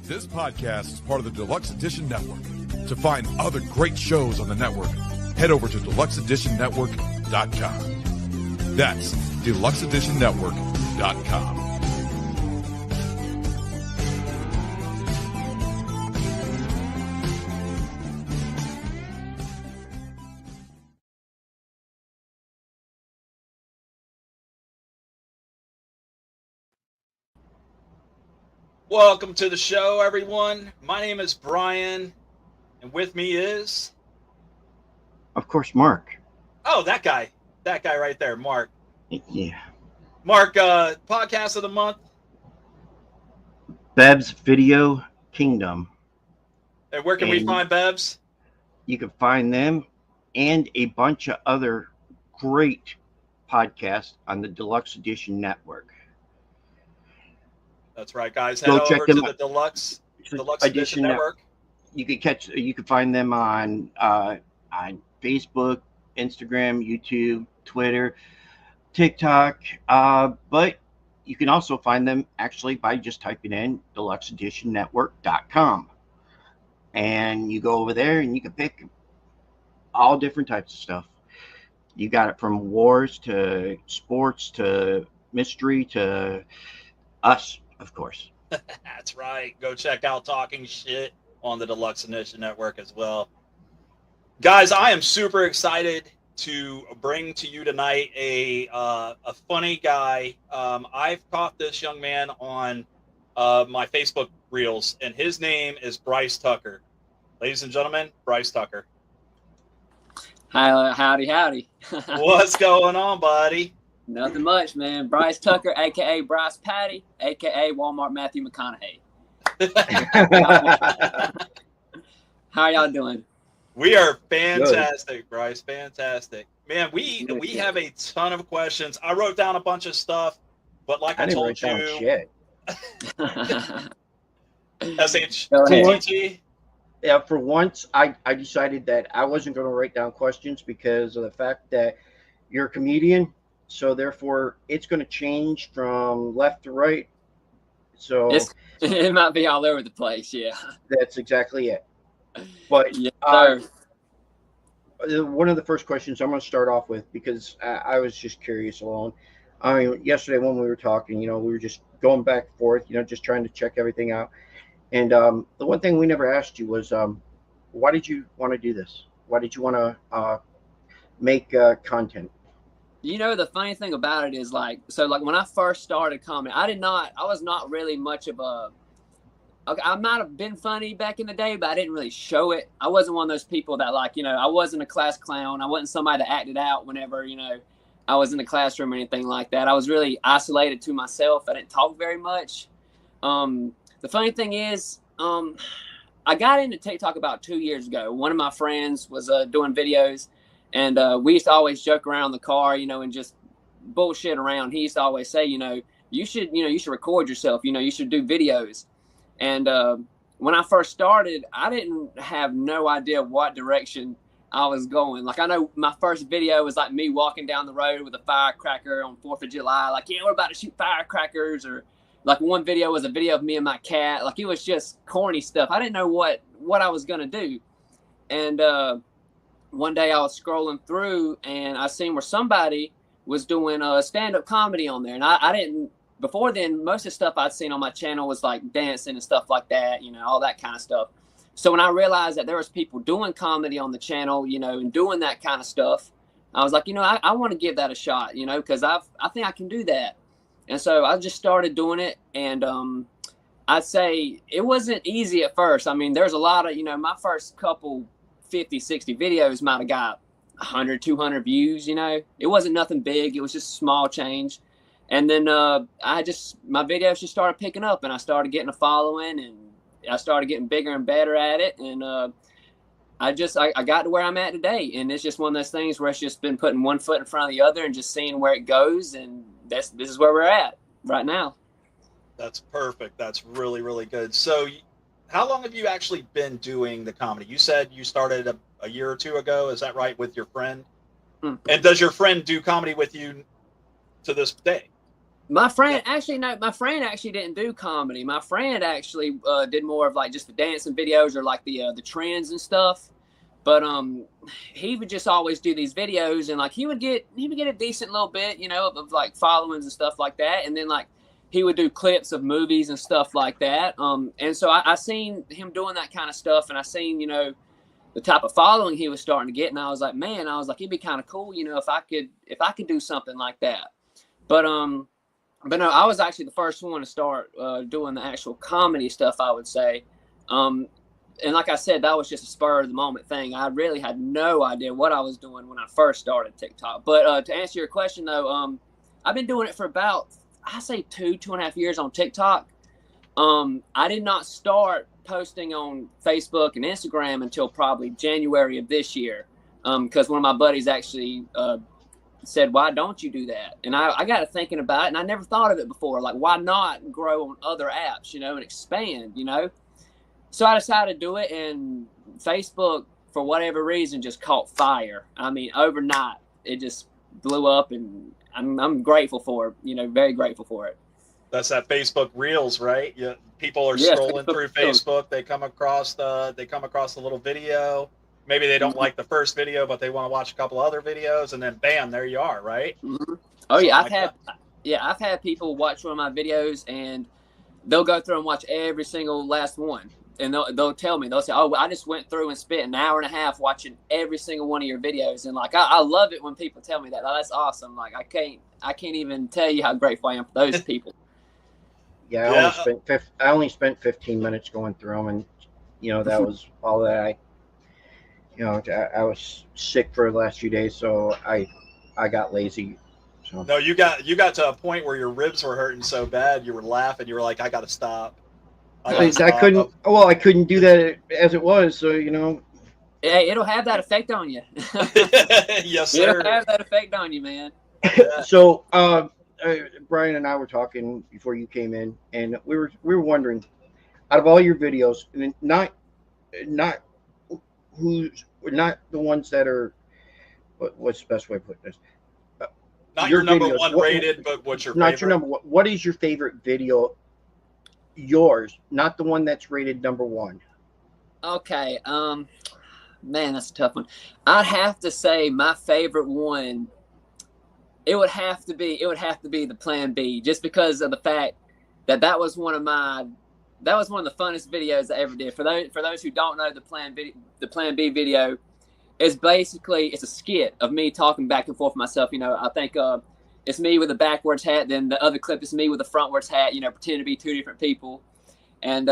This podcast is part of the Deluxe Edition Network. To find other great shows on the network, head over to deluxeeditionnetwork.com. That's deluxeeditionnetwork.com. Welcome to the show, everyone. My name is Brian, and with me is... Of course, Mark. Oh, that guy right there, Mark. Yeah. Mark, podcast of the month. Beb's Video Kingdom. And where can we find Bebs? You can find them and a bunch of other great podcasts on the Deluxe Edition Network. That's right, guys. Head over to the Deluxe Edition Network. You can find them on Facebook, Instagram, YouTube, Twitter, TikTok. But you can also find them actually by just typing in deluxeeditionnetwork.com. And you go over there and you can pick all different types of stuff. You got it from wars to sports to mystery to us. Of course. That's right. Go check out Talking Shttt on the Deluxe Edition Network as well. Guys, I am super excited to bring to you tonight a funny guy. I've caught this young man on my Facebook reels, and his name is Bryce Tucker. Ladies and gentlemen, Bryce Tucker. Hi, howdy. What's going on, buddy? Nothing much, man. Bryce Tucker, a.k.a. Bryce Patty, a.k.a. Walmart Matthew McConaughey. How are y'all doing? We are fantastic, good. Bryce. Fantastic. Man, we have a ton of questions. I wrote down a bunch of stuff, but like I told you... SHTT? Yeah, for once, I decided that I wasn't going to write down questions because of the fact that you're a comedian. So therefore, it's going to change from left to right. So it might be all over the place. Yeah, that's exactly it. But yes, one of the first questions I'm going to start off with, because I was just curious alone. I mean, yesterday when we were talking, we were just going back and forth, just trying to check everything out. And the one thing we never asked you was, why did you want to do this? Why did you want to make content? The funny thing about it is when I first started comedy, I was not really much of I might have been funny back in the day, but I didn't really show it. I wasn't one of those people that I wasn't a class clown. I wasn't somebody that acted out whenever, I was in the classroom or anything like that. I was really isolated to myself. I didn't talk very much. The funny thing is, I got into TikTok about 2 years ago. One of my friends was doing videos. And we used to always joke around in the car, and just bullshit around. He used to always say, you should record yourself. You should do videos. And when I first started, I didn't have no idea what direction I was going. I know my first video was me walking down the road with a firecracker on 4th of July. We're about to shoot firecrackers. Or one video was a video of me and my cat. It was just corny stuff. I didn't know what I was going to do. And one day I was scrolling through and I seen where somebody was doing stand-up comedy on there. And I didn't, before then, most of the stuff I'd seen on my channel was dancing and stuff like that, all that kind of stuff. So when I realized that there was people doing comedy on the channel, and doing that kind of stuff, I was like, I want to give that a shot, because I think I can do that. And so I just started doing it. And I'd say it wasn't easy at first. I mean, there's a lot of, my first couple 50, 60 videos might have got 100, 200 views, It wasn't nothing big. It was just a small change. And then my videos just started picking up and I started getting a following and I started getting bigger and better at it. And I got to where I'm at today. And it's just one of those things where it's just been putting one foot in front of the other and just seeing where it goes. And this is where we're at right now. That's perfect. That's really, really good. So how long have you actually been doing the comedy? You said you started a year or two ago. Is that right, with your friend? And does your friend do comedy with you to this day? My friend actually didn't do comedy. My friend actually did more of like just the dancing videos or like the trends and stuff. But he would just always do these videos, and like he would get a decent little bit, you know, of like followings and stuff like that. And then like he would do clips of movies and stuff like that. And so I seen him doing that kind of stuff, and I seen, you know, the type of following he was starting to get, and I was like, man, it'd be kind of cool, you know, if I could do something like that. But no, I was actually the first one to start doing the actual comedy stuff, I would say. And like I said, that was just a spur of the moment thing. I really had no idea what I was doing when I first started TikTok. But to answer your question though, I've been doing it for about, I say 2.5 years on TikTok. I did not start posting on Facebook and Instagram until probably January of this year, because one of my buddies actually said, why don't you do that? And I got to thinking about it, and I never thought of it before. Like, why not grow on other apps, you know, and expand, you know? So I decided to do it, and Facebook, for whatever reason, just caught fire. I mean, overnight, it just blew up, and I'm grateful for it, you know, very grateful for it. That's that Facebook Reels, right? Yeah, people are scrolling through Facebook. They come across the little video. Maybe they don't like the first video, but they want to watch a couple other videos, and then bam, there you are, right? Mm-hmm. Oh yeah, I've had people watch one of my videos, and they'll go through and watch every single last one, and they'll tell me, they'll say, "Oh, I just went through and spent an hour and a half watching every single one of your videos," and like I love it when people tell me that. That's awesome. Like I can't even tell you how grateful I am for those people. Yeah, I only spent 15 minutes going through them, and you know that was all that I was sick for the last few days, so I got lazy. So. No, you got to a point where your ribs were hurting so bad, you were laughing. You were like, I got to stop. I couldn't. Well, I couldn't do that as it was, so you know. Hey, it'll have that effect on you. Yes, sir. It'll have that effect on you, man. So, Brian and I were talking before you came in, and we were wondering, out of all your videos, and not the ones that are, what's the best way to put this? Not your number videos, one rated, but what's your not favorite? Your number one. What is your favorite video? Yours, not the one that's rated number one. Okay, man, that's a tough one. I'd have to say my favorite one. It would have to be the Plan B, just because of the fact that was one of the funnest videos I ever did. For those who don't know, the Plan B video is basically, it's a skit of me talking back and forth myself. You know, I think it's me with a backwards hat, then the other clip is me with a frontwards hat. You know, pretending to be two different people, and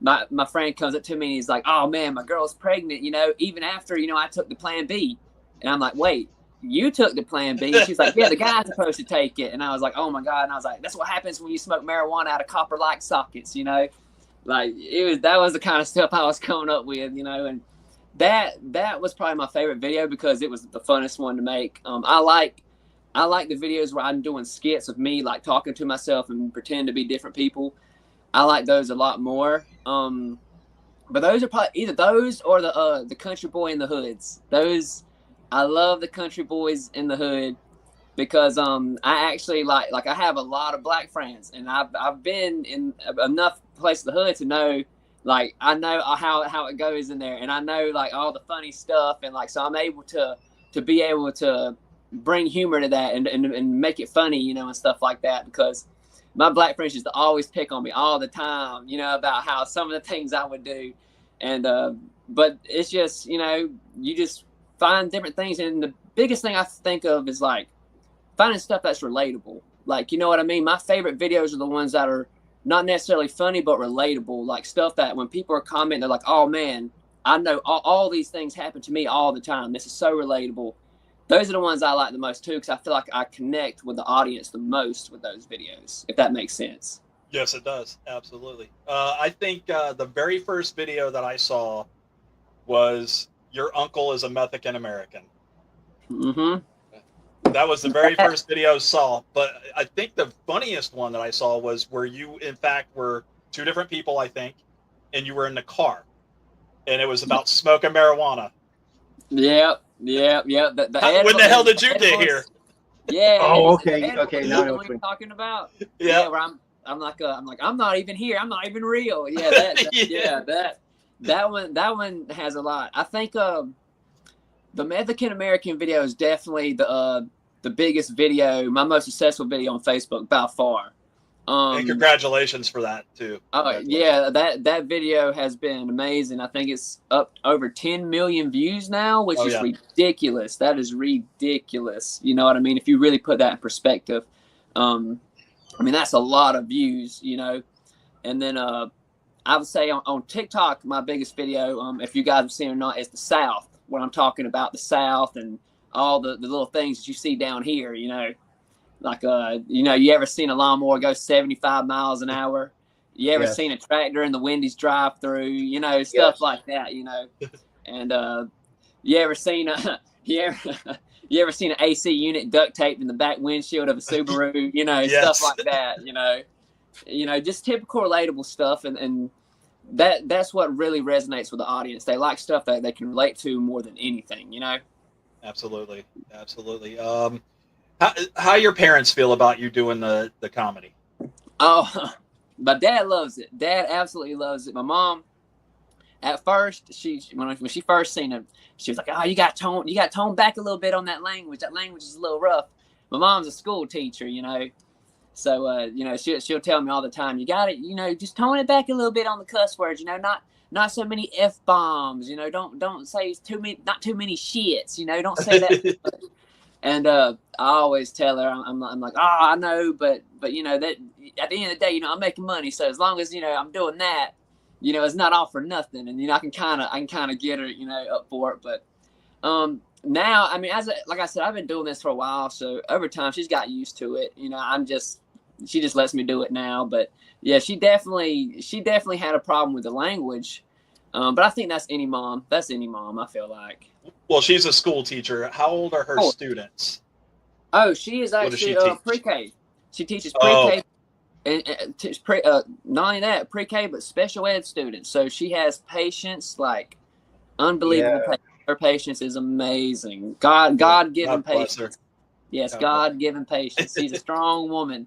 my friend comes up to me and he's like, "Oh man, my girl's pregnant. You know, even after I took the Plan B," and I'm like, "Wait. You took the Plan B?" And she's like, "Yeah, the guy's supposed to take it." And I was like, "Oh my God." And I was like, that's what happens when you smoke marijuana out of copper light sockets, you know? Like that was the kind of stuff I was coming up with, you know, and that was probably my favorite video because it was the funnest one to make. I like the videos where I'm doing skits of me like talking to myself and pretending to be different people. I like those a lot more. But those are probably either those or the Country Boy in the Hoods. Those, I love the Country Boys in the Hood because I actually like I have a lot of black friends, and I've been in enough places in the hood to know, like, I know how it goes in there, and I know like all the funny stuff, and like so I'm able to be able to bring humor to that and make it funny, you know, and stuff like that, because my black friends used to always pick on me all the time, you know, about how some of the things I would do, and but it's just, you know, you just find different things, and the biggest thing I think of is like finding stuff that's relatable. Like, you know what I mean? My favorite videos are the ones that are not necessarily funny but relatable, like stuff that when people are commenting, they're like, "Oh man, I know all these things happen to me all the time. This is so relatable." Those are the ones I like the most too, because I feel like I connect with the audience the most with those videos, if that makes sense. Yes, it does. Absolutely. I think the very first video that I saw was "Your Uncle is a Mexican American." Mm-hmm. That was the very first video I saw. But I think the funniest one that I saw was where you, in fact, were two different people, I think, and you were in the car, and it was about smoking marijuana. Yep. When the hell did you get here? Yeah. Oh, it's okay, edible. okay. You Now I know know what which you're one. talking about? Yeah. Where I'm like I'm not even here. I'm not even real. Yeah, that one has a lot. I think the Mexican American video is definitely the biggest video, my most successful video on Facebook by far. And congratulations for that too. Yeah, that video has been amazing. I think it's up over 10 million views now, which is ridiculous. That is ridiculous. You know what I mean? If you really put that in perspective, I mean that's a lot of views. You know, and then I would say on TikTok, my biggest video, if you guys have seen it or not, is the South, where I'm talking about the South and all the little things that you see down here, you know. Like, you know, you ever seen a lawnmower go 75 miles an hour? You ever seen a tractor in the Wendy's drive-through? You know, stuff like that, you know. And you ever seen you ever seen an AC unit duct taped in the back windshield of a Subaru? You know, stuff like that, you know. You know, just typical relatable stuff, and that's what really resonates with the audience. They like stuff that they can relate to more than anything, you know. Absolutely. How your parents feel about you doing the comedy? Oh, my dad loves it. Dad absolutely loves it. My mom, at first, when she first seen him, she was like, "Oh, you got tone back a little bit on that language. That language is a little rough." My mom's a school teacher, you know. So, you know, she'll tell me all the time, you got it, you know, just tone it back a little bit on the cuss words, you know, not so many F-bombs, you know, don't say not too many shits, you know, don't say that. And I always tell her, I'm like, oh, I know, but you know, that at the end of the day, you know, I'm making money, so as long as, you know, I'm doing that, you know, it's not all for nothing, and you know, I can kind of get her, you know, up for it. But now, I mean, like I said, I've been doing this for a while, so over time she's got used to it. You know, she just lets me do it now. But yeah, she definitely had a problem with the language. But I think that's any mom. I feel like. Well, she's a school teacher. How old are her students? Oh, she is actually pre-K. She teaches pre-K. And not only that, pre-K, but special ed students. So she has patience, like unbelievable patience. Her patience is amazing. God-given patience. Yes, God-given patience. She's a strong woman.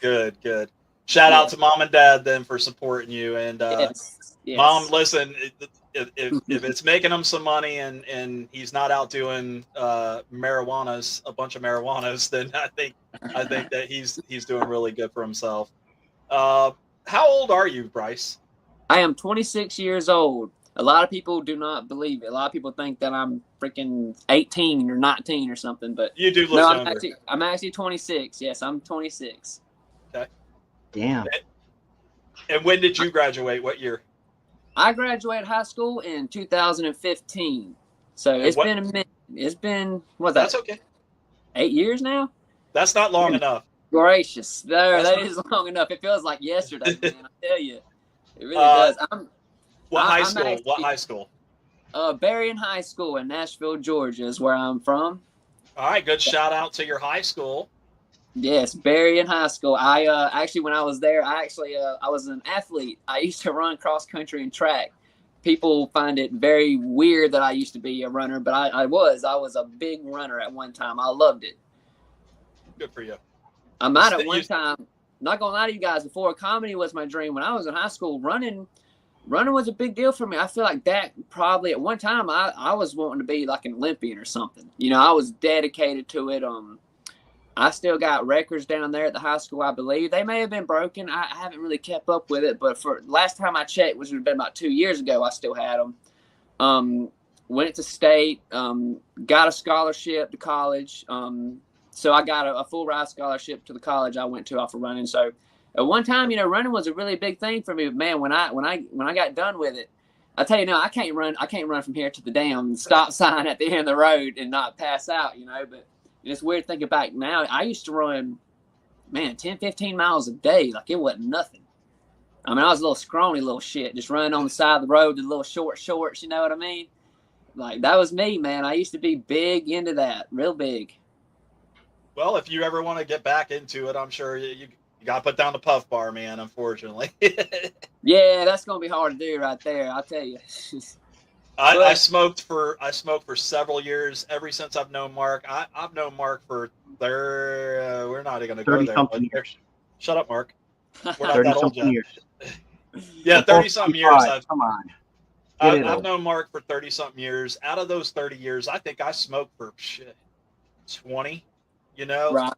Good. Shout out to mom and dad then for supporting you. And yes. Mom, listen, if it's making him some money and he's not out doing a bunch of marijuanas, then I think that he's doing really good for himself. How old are you, Bryce? I am 26 years old. A lot of people do not believe it. A lot of people think that I'm freaking 18 or 19 or something, but you do look younger. I'm actually 26. Yes, I'm 26. Okay. Damn. And when did you graduate? What year? I graduated high school in 2015. So it's been a minute. It's been That's okay. 8 years now? That's not long enough. Gracious. That is long enough. It feels like yesterday, man. I tell you. It really does. What high school? Berrien High School in Nashville, Georgia is where I'm from. All right, good shout out to your high school. Yes, Berrien High School. I actually, when I was there, I was an athlete. I used to run cross country and track. People find it very weird that I used to be a runner, but I was a big runner at one time. I loved it. Good for you. I might at one time, not gonna lie to you guys, before comedy was my dream. When I was in high school, running was a big deal for me. I feel like that probably at one time I was wanting to be like an Olympian or something. You know, I was dedicated to it. I still got records down there at the high school, I believe. They may have been broken. I haven't really kept up with it, but for last time I checked, which would have been about 2 years ago, I still had them. Went to state, got a scholarship to college. So I got a full ride scholarship to the college I went to off of running. So at one time, you know, running was a really big thing for me. But man, when I got done with it, I tell you now, I can't run from here to the damn stop sign at the end of the road and not pass out, you know. But it's weird thinking back now. I used to run, man, 10, 15 miles a day. Like it wasn't nothing. I mean, I was a little scrawny little shit, just running on the side of the road, the little shorts, you know what I mean? Like that was me, man. I used to be big into that, real big. Well, if you ever want to get back into it, I'm sure you got to put down the puff bar, man, unfortunately. Yeah, that's going to be hard to do right there, I'll tell you. I smoked for several years. Ever since I've known Mark, I've known Mark for we're not even going to go 30 there. something years. Shut up, Mark. We're not 30 that old something yet. years. Yeah, We're 30 something years. 45. Come on. I've known Mark for 30 something years. Out of those 30 years, I think I smoked for 20. You know, Right.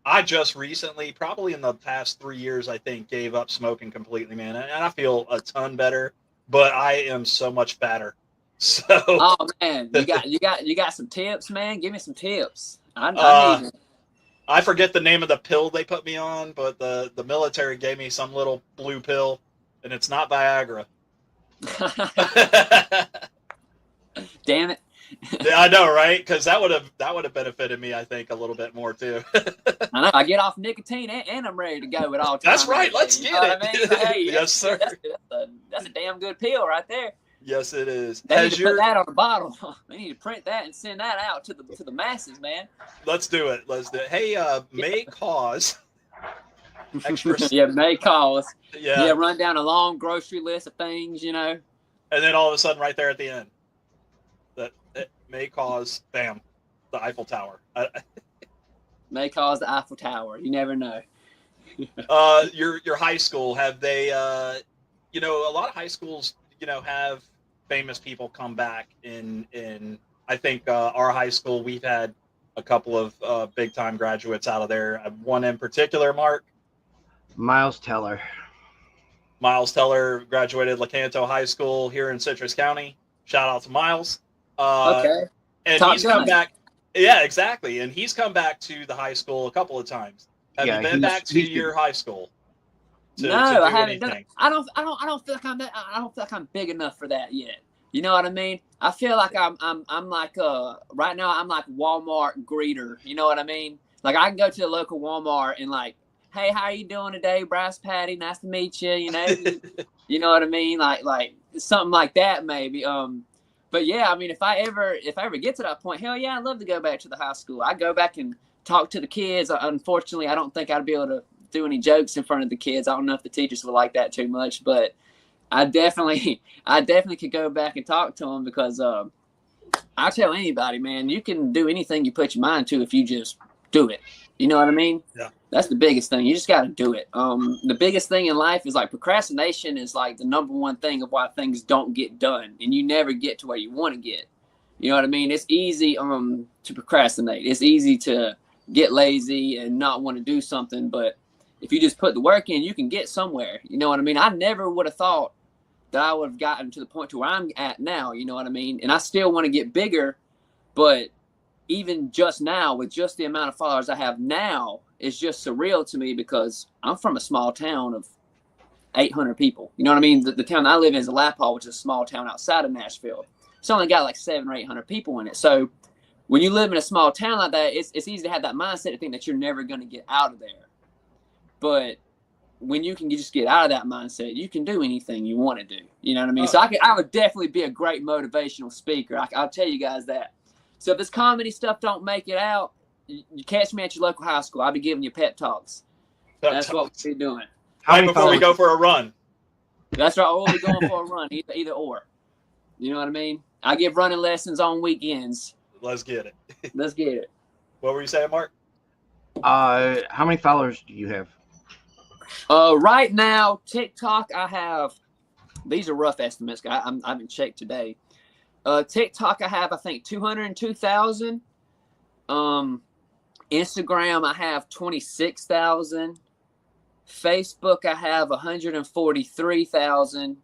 I just recently, probably in the past 3 years, I think, gave up smoking completely, man, and I feel a ton better. But I am so much fatter. So, Oh man, you got some tips, man. Give me some tips. I need it. I forget the name of the pill they put me on, but the military gave me some little blue pill, and it's not Viagra. Damn it. Yeah, I know, right? Because that would have benefited me, I think, a little bit more too. I know. I get off nicotine and I'm ready to go at all times. That's right. Let's get it. I mean? Hey, yes, sir. That's a damn good pill right there. Yes, it is. They need to put that on the bottle. They need to print that and send that out to the masses, man. Let's do it. Hey, may cause extra. Yeah, may cause. Yeah. Yeah, run down a long grocery list of things, you know. And then all of a sudden, right there at the end, that it may cause, bam, the Eiffel Tower. May cause the Eiffel Tower. You never know. Your high school, have they? A lot of high schools, have famous people come back in. I think our high school, we've had a couple of big time graduates out of there. One in particular, Mark. Miles Teller. Miles Teller graduated Lecanto High School here in Citrus County. Shout out to Miles. Okay. And Top he's guy. come back. Yeah, exactly. And he's come back to the high school a couple of times. Have you been back to your high school? No, I haven't done it. I don't feel like I'm big enough for that yet. You know what I mean? I feel like I'm like right now I'm like Walmart greeter. You know what I mean? Like I can go to the local Walmart and like, hey, how you doing today, Bryce Patty? Nice to meet you. You know, you know what I mean? Like something like that maybe. But yeah, I mean, if I ever get to that point, hell yeah, I'd love to go back to the high school. I go back and talk to the kids. Unfortunately, I don't think I'd be able to do any jokes in front of the kids. I don't know if the teachers would like that too much, but I definitely could go back and talk to them because I tell anybody, man, you can do anything you put your mind to if you just do it. You know what I mean? Yeah. That's the biggest thing. You just got to do it. The biggest thing in life is like procrastination is like the number one thing of why things don't get done, and you never get to where you want to get. You know what I mean? It's easy to procrastinate. It's easy to get lazy and not want to do something, but if you just put the work in, you can get somewhere. You know what I mean? I never would have thought that I would have gotten to the point to where I'm at now. You know what I mean? And I still want to get bigger, but even just now, with just the amount of followers I have now, it's just surreal to me because I'm from a small town of 800 people. You know what I mean? The town I live in is Lappaw, which is a small town outside of Nashville. It's only got like 700 or 800 people in it. So when you live in a small town like that, it's easy to have that mindset to think that you're never going to get out of there. But when you can just get out of that mindset, you can do anything you want to do. You know what I mean? So I would definitely be a great motivational speaker. I'll tell you guys that. So if this comedy stuff don't make it out, you catch me at your local high school. I'll be giving you pep talks. That's what we'll be doing. Right before we go for a run. That's right. We'll be going for a run, either or. You know what I mean? I give running lessons on weekends. Let's get it. Let's get it. What were you saying, Mark? How many followers do you have? Right now, TikTok, I have, these are rough estimates. I haven't checked today. TikTok, I have, I think, 202,000. Instagram, I have 26,000. Facebook, I have 143,000.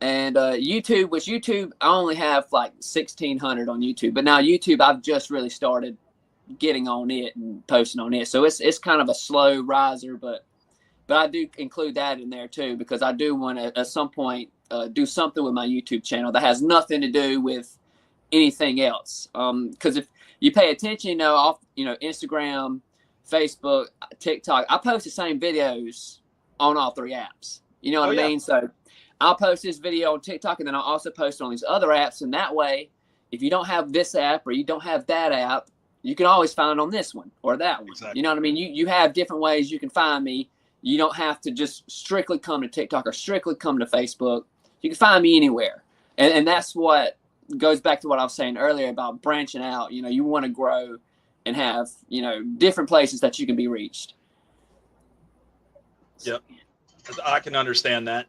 And YouTube, which YouTube, I only have like 1,600 on YouTube. But now YouTube, I've just really started getting on it and posting on it. So it's kind of a slow riser, but I do include that in there too, because I do want to at some point do something with my YouTube channel that has nothing to do with anything else. Because if you pay attention, Instagram, Facebook, TikTok, I post the same videos on all three apps. You know what I mean? So I'll post this video on TikTok, and then I'll also post it on these other apps. And that way, if you don't have this app or you don't have that app, you can always find it on this one or that one. Exactly. You know what I mean? You have different ways you can find me. You don't have to just strictly come to TikTok or strictly come to Facebook. You can find me anywhere. And that's what goes back to what I was saying earlier about branching out. You know, you want to grow and have, you know, different places that you can be reached. Yep, I can understand that.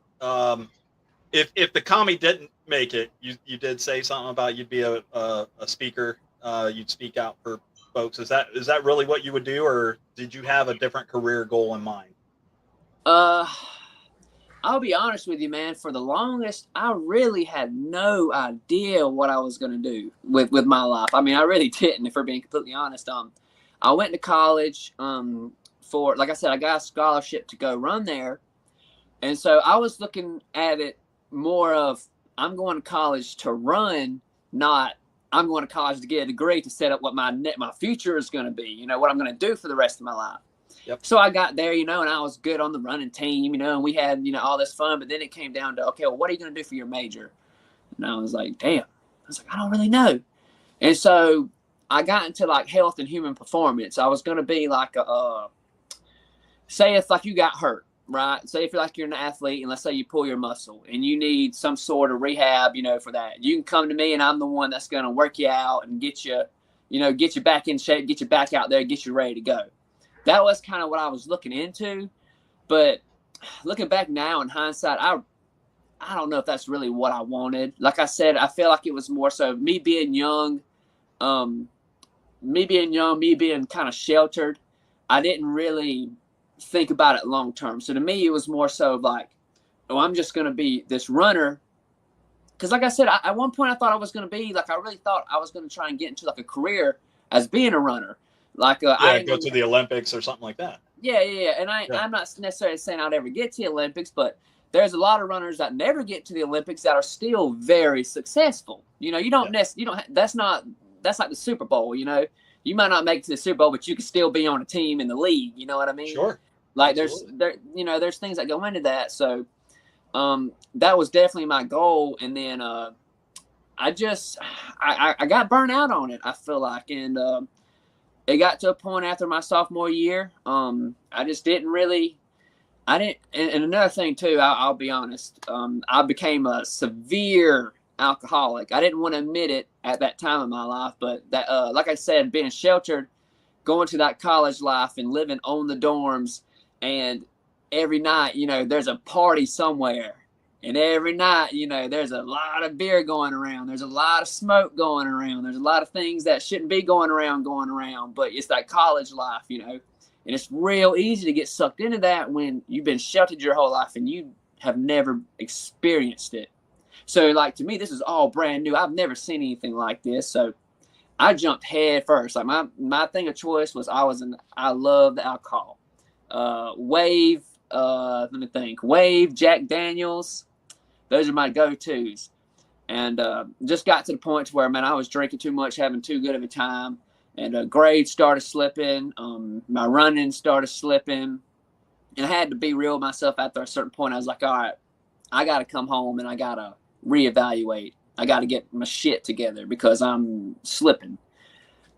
If the commie didn't make it, you did say something about you'd be a speaker. You'd speak out for folks. Is that really what you would do, or did you have a different career goal in mind? I'll be honest with you, man. For the longest, I really had no idea what I was going to do with my life. I mean, I really didn't, if we're being completely honest. I went to college for, like I said, I got a scholarship to go run there. And so I was looking at it more of, I'm going to college to run, not I'm going to college to get a degree to set up what my future is going to be, you know, what I'm going to do for the rest of my life. Yep. So I got there, you know, and I was good on the running team, you know, and we had, you know, all this fun. But then it came down to, okay, well, what are you going to do for your major? And I was like, damn. I was like, I don't really know. And so I got into like health and human performance. I was going to be like say if like you got hurt, right? Say if you're an athlete and let's say you pull your muscle and you need some sort of rehab, you know, for that. You can come to me and I'm the one that's going to work you out and get you, you know, get you back in shape, get you back out there, get you ready to go. That was kind of what I was looking into. But looking back now in hindsight, I don't know if that's really what I wanted. Like I said, I feel like it was more so me being young, me being kind of sheltered. I didn't really think about it long term. So to me, it was more so like, oh, I'm just going to be this runner. Because like I said, at one point I thought I was going to be like, I really thought I was going to try and get into like a career as being a runner. Like I go to the Olympics or something like that. Yeah. And I'm not necessarily saying I'd ever get to the Olympics, but there's a lot of runners that never get to the Olympics that are still very successful. You know, that's like the Super Bowl, you know. You might not make it to the Super Bowl, but you can still be on a team in the league, you know what I mean? Sure. Like there's things that go into that. So that was definitely my goal. And then I got burnt out on it, I feel like. And it got to a point after my sophomore year. I just didn't really and another thing too, I'll be honest, I became a severe alcoholic. I didn't want to admit it at that time in my life, but that, like I said, being sheltered, going to that college life and living on the dorms, and every night, you know, there's a party somewhere, and every night, you know, there's a lot of beer going around, there's a lot of smoke going around, there's a lot of things that shouldn't be going around, but it's that college life, you know. And it's real easy to get sucked into that when you've been sheltered your whole life and you have never experienced it. So, like, to me, this is all brand new. I've never seen anything like this. So I jumped head first. Like, my thing of choice was I love the alcohol. Wave, let me think. Wave, Jack Daniels. Those are my go-tos. And just got to the point where, man, I was drinking too much, having too good of a time. And grades started slipping. My running started slipping. And I had to be real with myself after a certain point. I was like, all right, I got to come home and I got to reevaluate. I got to get my shit together because I'm slipping.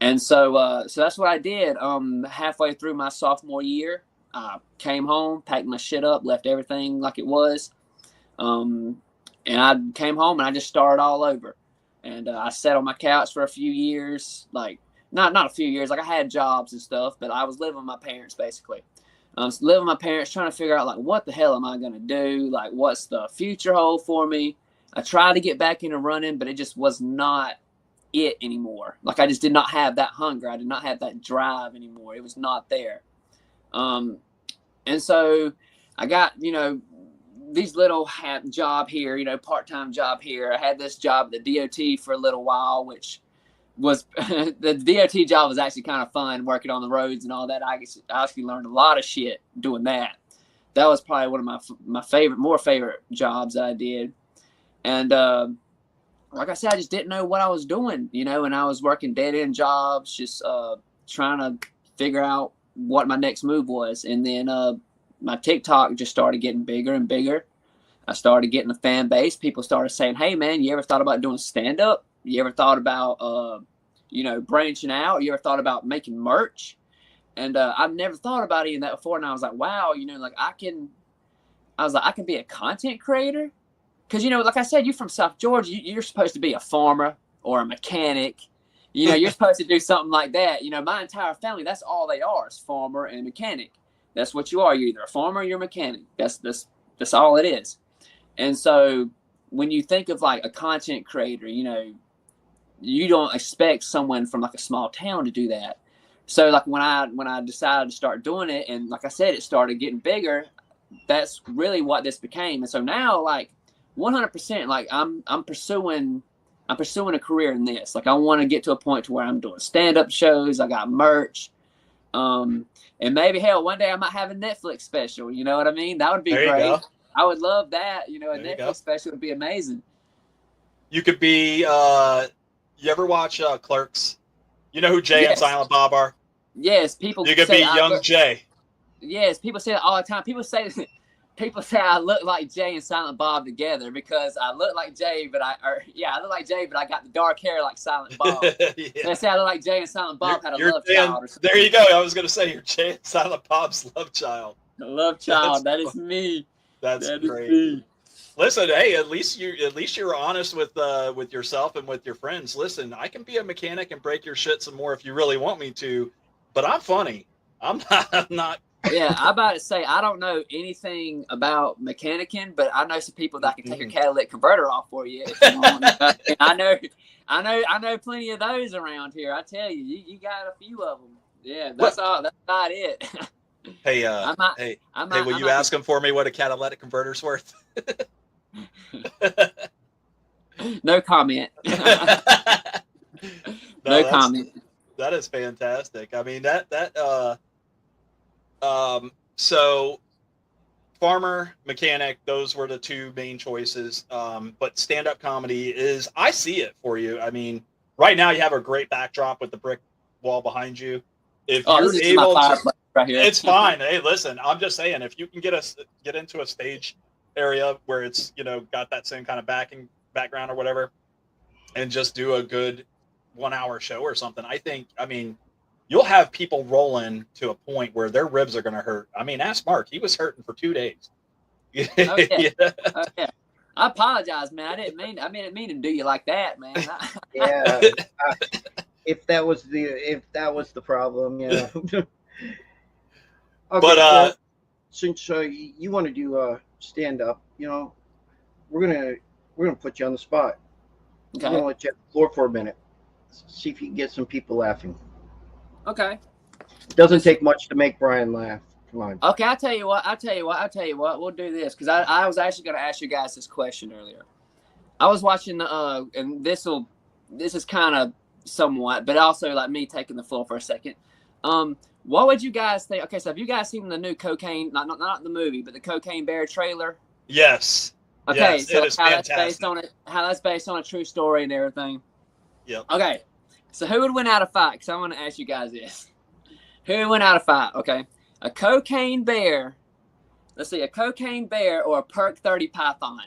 And so that's what I did. Halfway through my sophomore year, I came home, packed my shit up, left everything like it was. And I came home and I just started all over. And I sat on my couch for a few years, like, not a few years. Like, I had jobs and stuff, but I was living with my parents, basically. Living with my parents, trying to figure out, like, what the hell am I going to do? Like, what's the future hold for me? I tried to get back into running, but it just was not it anymore. Like, I just did not have that hunger. I did not have that drive anymore. It was not there. And so I got, you know, these little job here, you know, part-time job here. I had this job at the DOT for a little while, which was the DOT job was actually kind of fun, working on the roads and all that. I actually learned a lot of shit doing that. That was probably one of my favorite jobs that I did. And like I said, I just didn't know what I was doing, you know, and I was working dead-end jobs, just trying to figure out what my next move was. And then my TikTok just started getting bigger and bigger. I started getting a fan base. People started saying, hey, man, you ever thought about doing stand-up? You ever thought about, you know, branching out? You ever thought about making merch? And I've never thought about any of that before. And I was like, wow, you know, like I can be a content creator. because like I said, you're from South Georgia. You're supposed to be a farmer or a mechanic. You're supposed to do something like that. My entire family, that's all they are, is farmer and mechanic. That's what you are. You're either a farmer or you're a mechanic. That's all it is. And so when you think of like a content creator, you don't expect someone from like a small town to do that. So like when I decided to start doing it, and like I said, it started getting bigger, that's really what this became. And so now, like 100%, like I'm pursuing a career in this. Like I want to get to a point to where I'm doing stand-up shows. I got merch. And maybe hell, one day I might have a Netflix special. You know what I mean? That would be great. I would love that. A Netflix special would be amazing. You could be. You ever watch Clerks? You know who Jay and Silent Bob are? Yes, people. You could be young Jay. Yes, people say that all the time. People say I look like Jay and Silent Bob together because I look like Jay, but I look like Jay, but I got the dark hair like Silent Bob. They say I look like Jay and Silent Bob had a love child or something. There you go. I was going to say you're Jay and Silent Bob's love child. The love child. That is me. That's great. Listen, hey, at least you're honest with yourself and with your friends. Listen, I can be a mechanic and break your shit some more if you really want me to, but I'm funny. I'm not. Yeah, I'm about to say I don't know anything about mechanicking, but I know some people that can take a catalytic converter off for you. If you want. I know plenty of those around here. I tell you, you got a few of them. Yeah, that's about it. Hey, will you ask them for me what a catalytic converter's worth? No comment. No comment. That is fantastic. I mean, so farmer, mechanic, those were the two main choices. But stand-up comedy is, I see it for you. I mean, right now you have a great backdrop with the brick wall behind you. If you're able to, right here. It's fine. Hey, listen, I'm just saying, if you can get into a stage area where it's, got that same kind of background or whatever, and just do a good 1 hour show or something, I mean, you'll have people rolling to a point where their ribs are going to hurt. I mean, ask Mark. He was hurting for 2 days. Okay. Okay. I apologize, man. I didn't mean to do you like that, man. Yeah. If that was the problem, yeah. Okay, but well, since you want to do stand up, we're gonna put you on the spot. Okay. I'm gonna let you have the floor for a minute. See if you can get some people laughing. Okay. Doesn't take much to make Brian laugh. Come on. Okay, I'll tell you what. We'll do this because I was actually going to ask you guys this question earlier. I was watching and this is kind of somewhat, but also like me taking the floor for a second. What would you guys think? Okay, so have you guys seen the new Cocaine? Not the movie, but the Cocaine Bear trailer? Yes. Okay, yes, so how fantastic. that's based on a true story and everything. Yep. Okay, so who would win out of fight? Because I want to ask you guys this: who would win out of fight? Okay, a cocaine bear. Let's see, a cocaine bear or a Perk 30 python.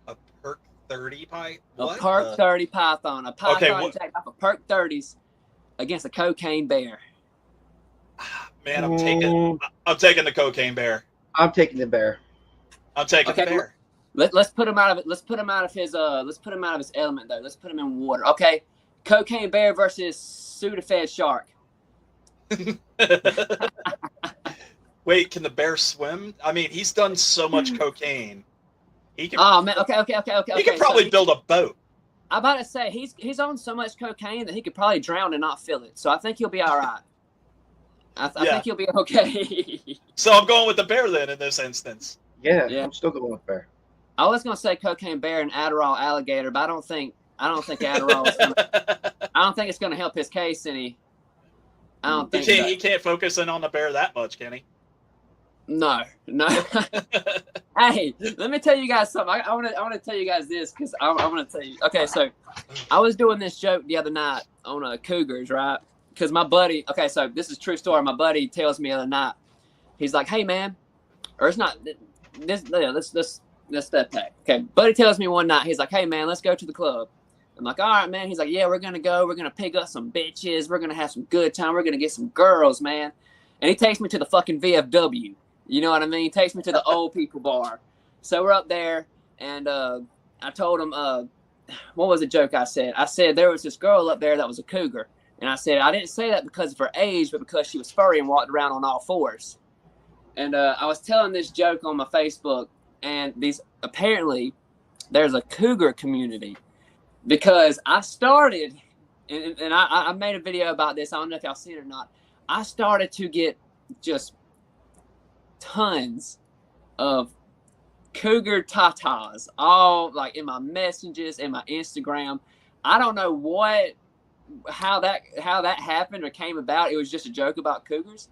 A Perk 30 python. A Perk 30 python. A python attacked off of Perk 30s against a cocaine bear. Man, I'm taking the cocaine bear. I'm taking the bear. I'm taking the bear. Let's put him out of it. Let's put him out of his element though. Let's put him in water. Okay. Cocaine bear versus Sudafed shark. Wait, can the bear swim? I mean, he's done so much cocaine. He can. Oh man, okay. He could probably build a boat. I'm about to say he's on so much cocaine that he could probably drown and not feel it. So I think he'll be all right. I think he'll be okay. So I'm going with the bear then in this instance. Yeah. I'm still going with bear. I was gonna say cocaine bear and Adderall alligator, but I don't think Adderall is I don't think it's gonna help his case any. I don't think he can't focus in on the bear that much, can he? No. Hey, let me tell you guys something. I want to tell you guys this because I want to tell you. Okay, so I was doing this joke the other night on cougars, right? Because my buddy. Okay, so this is a true story. My buddy tells me the other night. He's like, "Hey, man," or it's not this. Let's step back. Okay, buddy tells me one night. He's like, "Hey, man, let's go to the club." I'm like, "All right, man." He's like, "Yeah, we're gonna go. We're gonna pick up some bitches. We're gonna have some good time. We're gonna get some girls, man." And he takes me to the fucking VFW. You know what I mean? He takes me to the old people bar. So we're up there, and I told him, what was the joke I said? I said there was this girl up there that was a cougar. And I said, I didn't say that because of her age, but because she was furry and walked around on all fours. And I was telling this joke on my Facebook, and apparently there's a cougar community, because I started, and I made a video about this. I don't know if y'all seen it or not. I started to get just tons of cougar tatas, all like in my messages, in my Instagram. I don't know how that happened or came about. It was just a joke about cougars.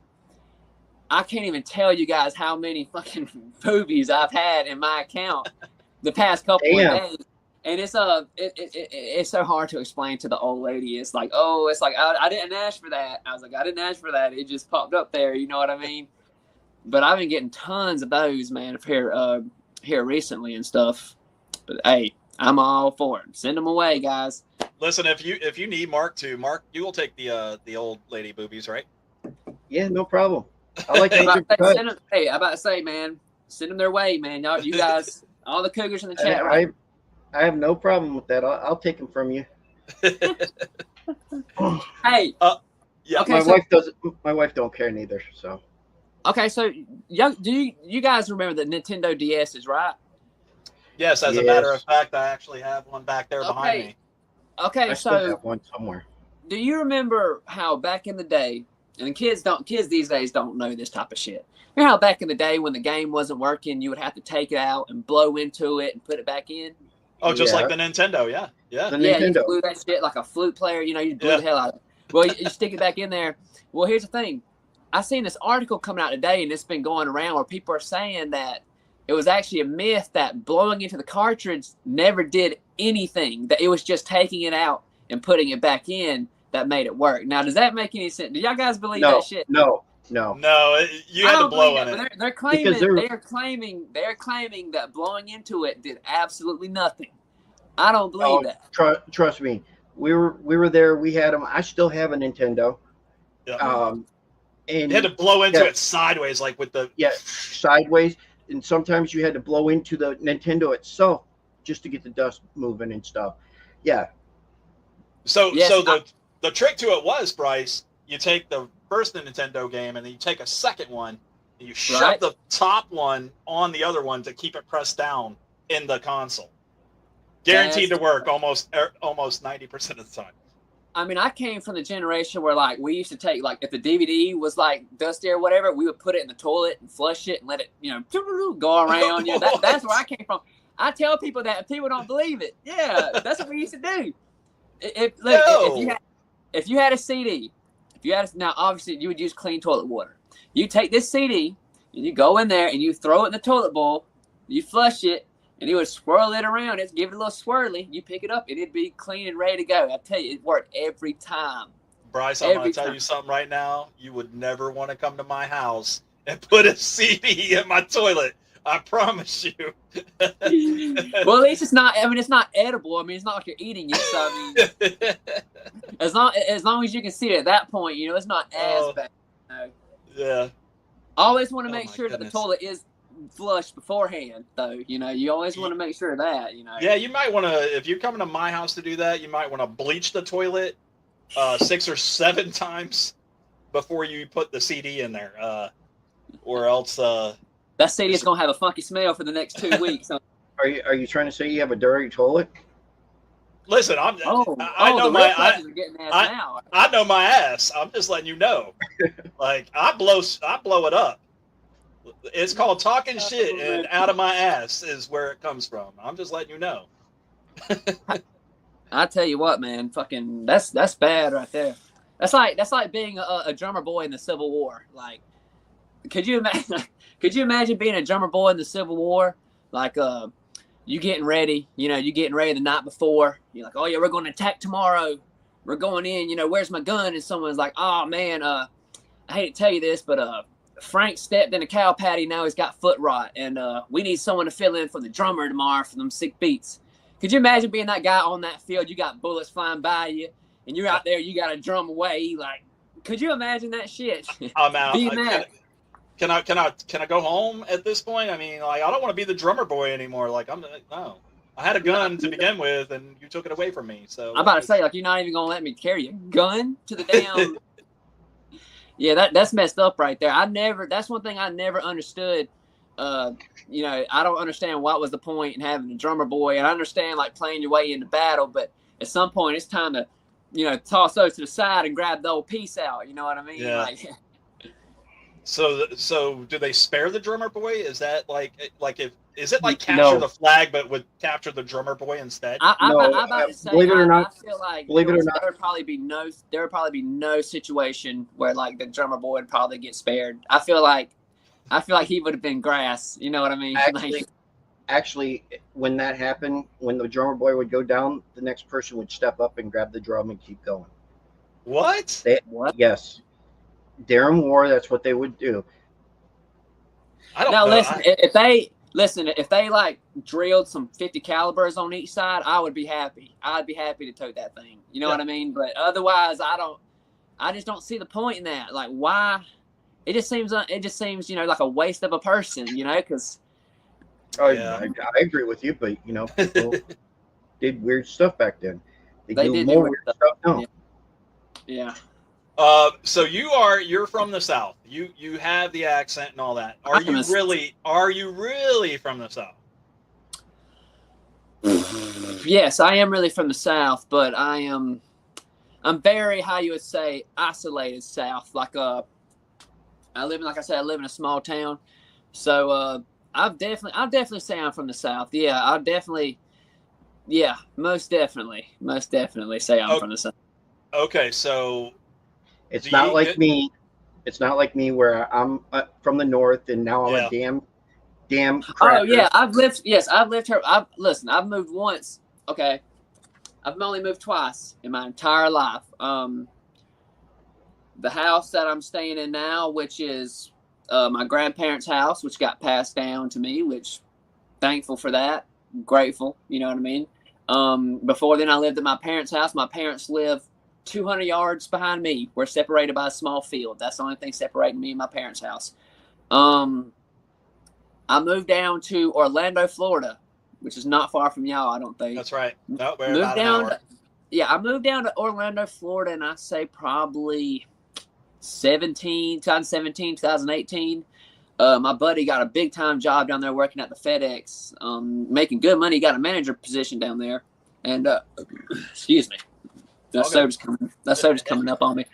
I can't even tell you guys how many fucking boobies I've had in my account the past couple of days. And it's so hard to explain to the old lady. It's like, I didn't ask for that. I was like, I didn't ask for that. It just popped up there. You know what I mean? But I've been getting tons of those, man, here recently and stuff. But hey, I'm all for it. Send them away, guys. Listen, if you need Mark, you will take the old lady boobies, right? Yeah, no problem. I like Hey, I'm about to say, man, send them their way, man. Y'all, you guys, all the cougars in the chat, right? I have no problem with that. I'll take them from you. Hey, yeah. Okay, my wife don't care neither. So. Okay, so you guys remember the Nintendo DS's, right? Yes, as a matter of fact, I actually have one back there behind me. Okay, I still have one somewhere. Do you remember how back in the day, and kids these days don't know this type of shit. Remember how back in the day when the game wasn't working, you would have to take it out and blow into it and put it back in? Oh, just like the Nintendo, yeah. You blew that shit like a flute player, you blew the hell out of it. Well, you stick it back in there. Well, here's the thing. I seen this article coming out today, and it's been going around where people are saying that it was actually a myth that blowing into the cartridge never did anything, that it was just taking it out and putting it back in that made it work. Now, does that make any sense? Do y'all guys believe that shit? No. You had to blow in it. They're claiming that blowing into it did absolutely nothing. I don't believe that. Trust me. We were there. We had them. I still have a Nintendo. Yeah. And you had to blow into it sideways, like with the sideways, and sometimes you had to blow into the Nintendo itself just to get the dust moving and stuff. Yeah. So the trick to it was, Bryce, you take the first Nintendo game and then you take a second one and you shove the top one on the other one to keep it pressed down in the console. Guaranteed to work almost 90% of the time. I mean, I came from the generation where, like, we used to take, like, if the DVD was, like, dusty or whatever, we would put it in the toilet and flush it and let it, go around. That's where I came from. I tell people that, and people don't believe it. Yeah, that's what we used to do. If you had a CD, now, obviously, you would use clean toilet water. You take this CD, and you go in there, and you throw it in the toilet bowl, you flush it, and he would swirl it around. Give it a little swirly. You pick it up, and it'd be clean and ready to go. I tell you, it worked every time. Bryce, I'm going to tell you something right now. You would never want to come to my house and put a CD in my toilet. I promise you. Well, at least it's not. I mean, it's not edible. I mean, it's not like you're eating it. So I mean, as long as you can see it at that point, it's not as bad. Yeah. Always want to make sure that the toilet is flush beforehand, though. You always want to make sure of that. Yeah, you might want to, if you're coming to my house to do that, you might want to bleach the toilet 6 or 7 times before you put the CD in there, or else that CD is gonna have a funky smell for the next 2 weeks. Are you trying to say you have a dirty toilet? Listen, I know my ass. I'm just letting you know. Like I blow it up. It's called talking shit, and out of my ass is where it comes from. I'm just letting you know. I tell you what, man, fucking that's bad right there. That's like being a drummer boy in the Civil War. Like, could you imagine being a drummer boy in the Civil War? Like, you getting ready, you getting ready the night before. You're like, oh yeah, we're going to attack tomorrow. We're going in. Where's my gun? And someone's like, oh man, I hate to tell you this, but Frank stepped in a cow patty. Now he's got foot rot, and we need someone to fill in for the drummer tomorrow for them sick beats. Could you imagine being that guy on that field? You got bullets flying by you, and you're out there. You got to drum away. Like, could you imagine that shit? I'm out. can I go home at this point? I mean, like, I don't want to be the drummer boy anymore. Like, no. I had a gun to begin with, and you took it away from me. So I'm about to say, like, you're not even gonna let me carry a gun to the damn. Yeah, that's messed up right there. That's one thing I never understood. You know, I don't understand what was the point in having a drummer boy, and I understand like playing your way into battle, but at some point it's time to, you know, toss those to the side and grab the old piece out. You know what I mean? Yeah. Like, So do they spare the drummer boy? Is that like is it like capture No. the flag, but would capture the drummer boy instead? I'm about to say, believe it or not, I feel like believe it or not, there would probably be no situation where like the drummer boy would probably get spared. I feel like he would have been grass. You know what I mean? actually, when that happened, when the drummer boy would go down, the next person would step up and grab the drum and keep going. What? What? Yes. Darren War, that's what they would do. I don't Now know. listen, if they like drilled some 50 calibers on each side, I would be happy. I'd be happy to tote that thing. You know what I mean? But otherwise, I just don't see the point in that. Like, why? It just seems, you know, like a waste of a person, you know, because. I agree with you, but you know, people did weird stuff back then. They do more weird stuff now. Yeah. So you're from the South. You have the accent and all that. Are you really from the South? Yes, I am really from the South, but I'm very, how you would say, isolated South. Like I live in a small town. So I'll definitely say I'm from the South. Yeah, most definitely say I'm from the South. Okay, so it's not like me. It's not like me where I'm from the North and now I'm a damn cracker. Oh yeah, I've lived here. I've moved once. Okay, I've only moved twice in my entire life. The house that I'm staying in now, which is my grandparents' house, which got passed down to me, which thankful for that, grateful. You know what I mean? Before then, I lived at my parents' house. My parents live 200 yards behind me. We're separated by a small field. That's the only thing separating me and my parents' house. I moved down to Orlando, Florida, which is not far from y'all, I don't think. That's right. No, we're about an hour. I moved down to Orlando, Florida, and I say probably 2017, 2018. My buddy got a big time job down there working at the FedEx, making good money. He got a manager position down there, and excuse me, that soda's coming up on me.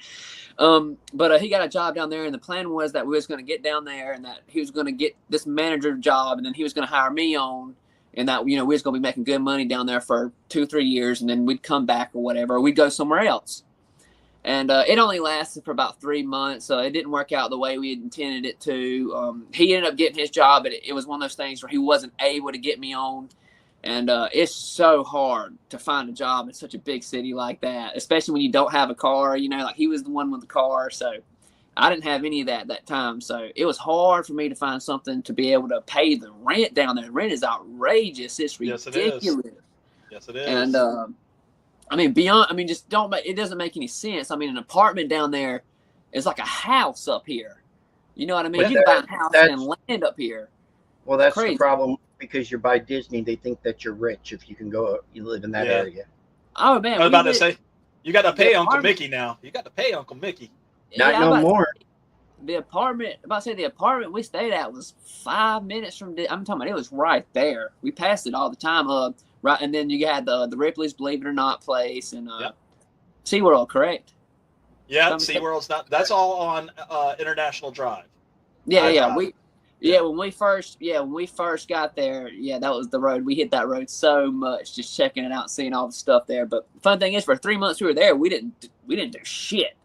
But he got a job down there, and the plan was that we was going to get down there, and that he was going to get this manager job, and then he was going to hire me on, and that, you know, we was going to be making good money down there for 2-3 years, and then we'd come back or whatever, or we'd go somewhere else. And it only lasted for about 3 months, so it didn't work out the way we had intended it to. He ended up getting his job, but it was one of those things where he wasn't able to get me on. And it's so hard to find a job in such a big city like that, especially when you don't have a car. You know, like he was the one with the car, so I didn't have any of that at that time. So it was hard for me to find something to be able to pay the rent down there. Rent is outrageous. It's ridiculous. Yes, it is. And it doesn't make any sense. I mean, an apartment down there is like a house up here. You know what I mean? Well, you can buy a house and land up here. Well, that's the problem, because you're by Disney. They think that you're rich if you can go, you live in that area. Oh man, I was about to say, you got to pay Uncle Mickey now. You got to pay Uncle Mickey. Not no more. The apartment we stayed at was 5 minutes from. I'm talking about, it was right there. We passed it all the time. Right, and then you had the Ripley's Believe It or Not place and SeaWorld, correct? Yeah, SeaWorld's not. That's all on International Drive. When we first got there, that was the road. We hit that road so much, just checking it out, seeing all the stuff there. But the fun thing is, for 3 months we were there, we didn't do shit.